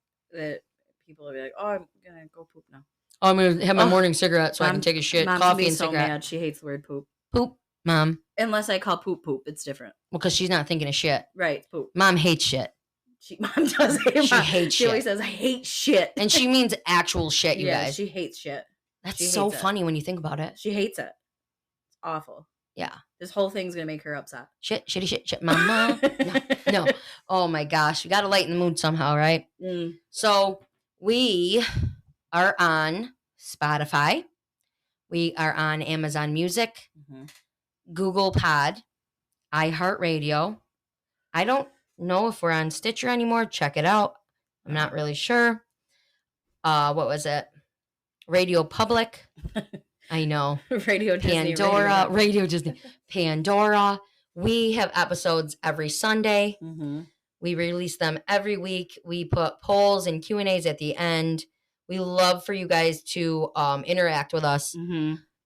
people will be like, "Oh, I'm gonna go poop now. Oh, I'm gonna have my morning cigarette so I can take a shit." Mom's Coffee and so cigarette. Mad. She hates the word poop. Poop, Mom. Unless I call poop, it's different. Well, because she's not thinking of shit. Right, poop. Mom hates shit. Mom does hate. She hates shit. She always says, "I hate shit," and she means actual shit. You guys. She hates shit. That's so funny when you think about it. She hates it. It's awful. Yeah. This whole thing's gonna make her upset. Shit, mama. No. Oh my gosh, we gotta lighten the mood somehow, right? So we are on Spotify. We are on Amazon Music, Google Pod, iHeartRadio. I don't know if we're on Stitcher anymore. Check it out. I'm not really sure. What was it? Radio Public. I know. Radio Disney. Radio Disney. Pandora. We have episodes every Sunday. We release them every week. We put polls and Q&As at the end. We love for you guys to interact with us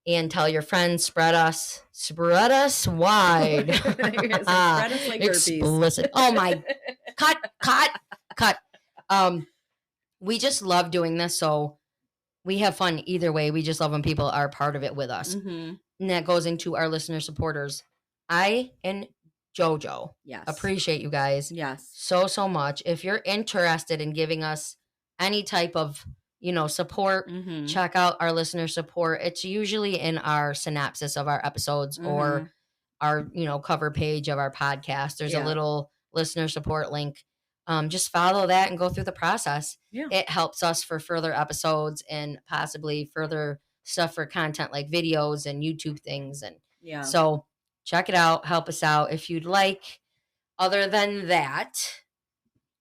and tell your friends. Spread us wide. Spread us like explicit. Oh my! Cut. We just love doing this, so we have fun either way. We just love when people are part of it with us. And that goes into our listener supporters. I and JoJo appreciate you guys so much. If you're interested in giving us any type of support, check out our listener support. It's usually in our synopsis of our episodes or our cover page of our podcast. There's a little listener support link. Just follow that and go through the process. It helps us for further episodes and possibly further stuff for content like videos and YouTube things. And so check it out. Help us out if you'd like. Other than that,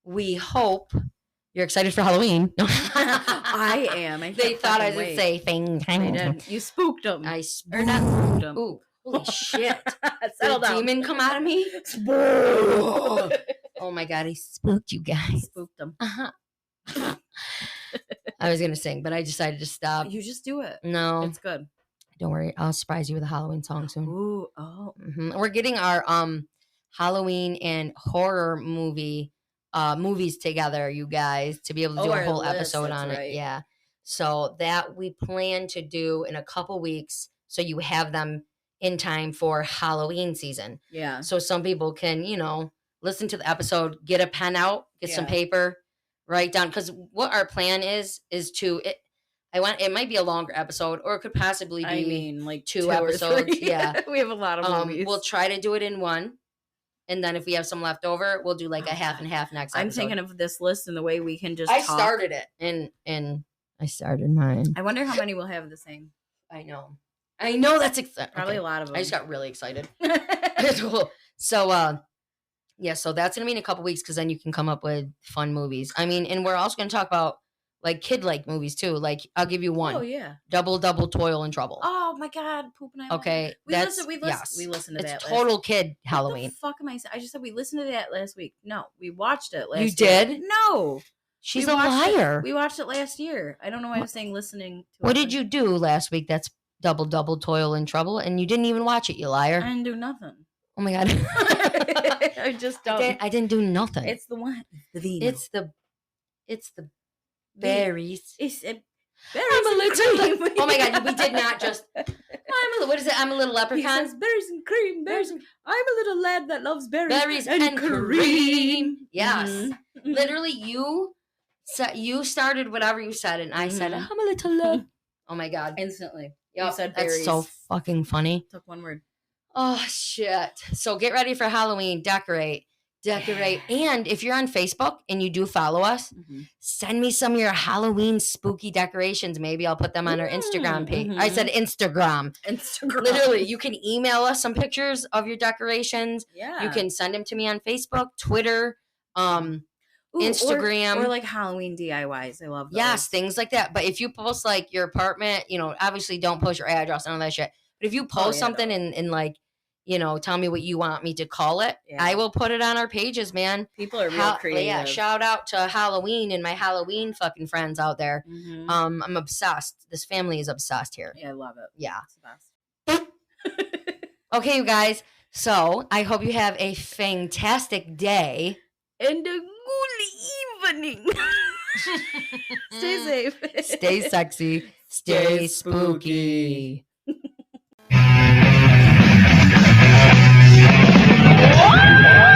we hope you're excited for Halloween. I am. They thought I would say thing. They did. You spooked them. I spooked them. Ooh, holy shit. Settle down. Demon come out of me? Oh my God, I spooked you guys. Spooked them. I was going to sing, but I decided to stop. You just do it. No. It's good. Don't worry. I'll surprise you with a Halloween song soon. Ooh, oh. We're getting our Halloween and horror movies together, you guys, to be able to do a whole episode on it. Yeah. So that we plan to do in a couple weeks, so you have them in time for Halloween season. Yeah. So some people can, listen to the episode, get a pen out, get some paper, write down. Because what our plan is to it might be a longer episode, or it could possibly be like two episodes. Yeah. We have a lot of movies. We'll try to do it in one. And then if we have some left over, we'll do like a half and half next episode. I'm thinking of this list and the way we can just talk. Started it. And I started mine. I wonder how many we'll have the same. I know that's exciting. Probably a lot of them. I just got really excited. So so that's going to be in a couple weeks, because then you can come up with fun movies. I mean, and we're also going to talk about like kid-like movies too. Like, I'll give you one. Oh, yeah. Double, Toil and Trouble. Oh, my God. Poop and I. Okay. We listened to that. It's total kid Halloween. What the fuck am I saying? I just said we listened to that last week. No, we watched it last year. You did? No. She's a liar. We watched it last year. I don't know why I was saying listening to it. What did you do last week that's Double, Toil and Trouble, and you didn't even watch it, you liar? I didn't do nothing. Oh my God. I just don't. I didn't do nothing. It's the one. The vino. It's the berries. It's berries. I'm a little. Oh my God, we did not just. What is it? I'm a little leprechaun. He says berries and cream. Berries. I'm a little lad that loves berries. Berries and cream. Yes. Mm-hmm. Literally, you you started whatever you said, and I said, I'm a little oh my God. Instantly. Yep, You said that's berries. so fucking funny. Took one word. Oh, shit. So get ready for Halloween. Decorate. And if you're on Facebook and you do follow us, send me some of your Halloween spooky decorations. Maybe I'll put them on our Instagram page. I said Instagram. Literally, you can email us some pictures of your decorations. Yeah. You can send them to me on Facebook, Twitter, Instagram. Or like Halloween DIYs. I love those. Yes, things like that. But if you post like your apartment, obviously don't post your address and all that shit. But if you post something and like, tell me what you want me to call it, I will put it on our pages, man. People are real creative. Yeah, shout out to Halloween and my Halloween fucking friends out there. I'm obsessed. This family is obsessed here. Yeah, I love it. Yeah. It's the best. Okay, you guys. So I hope you have a fantastic day. And a good evening. Stay safe. Stay sexy. Stay spooky. What?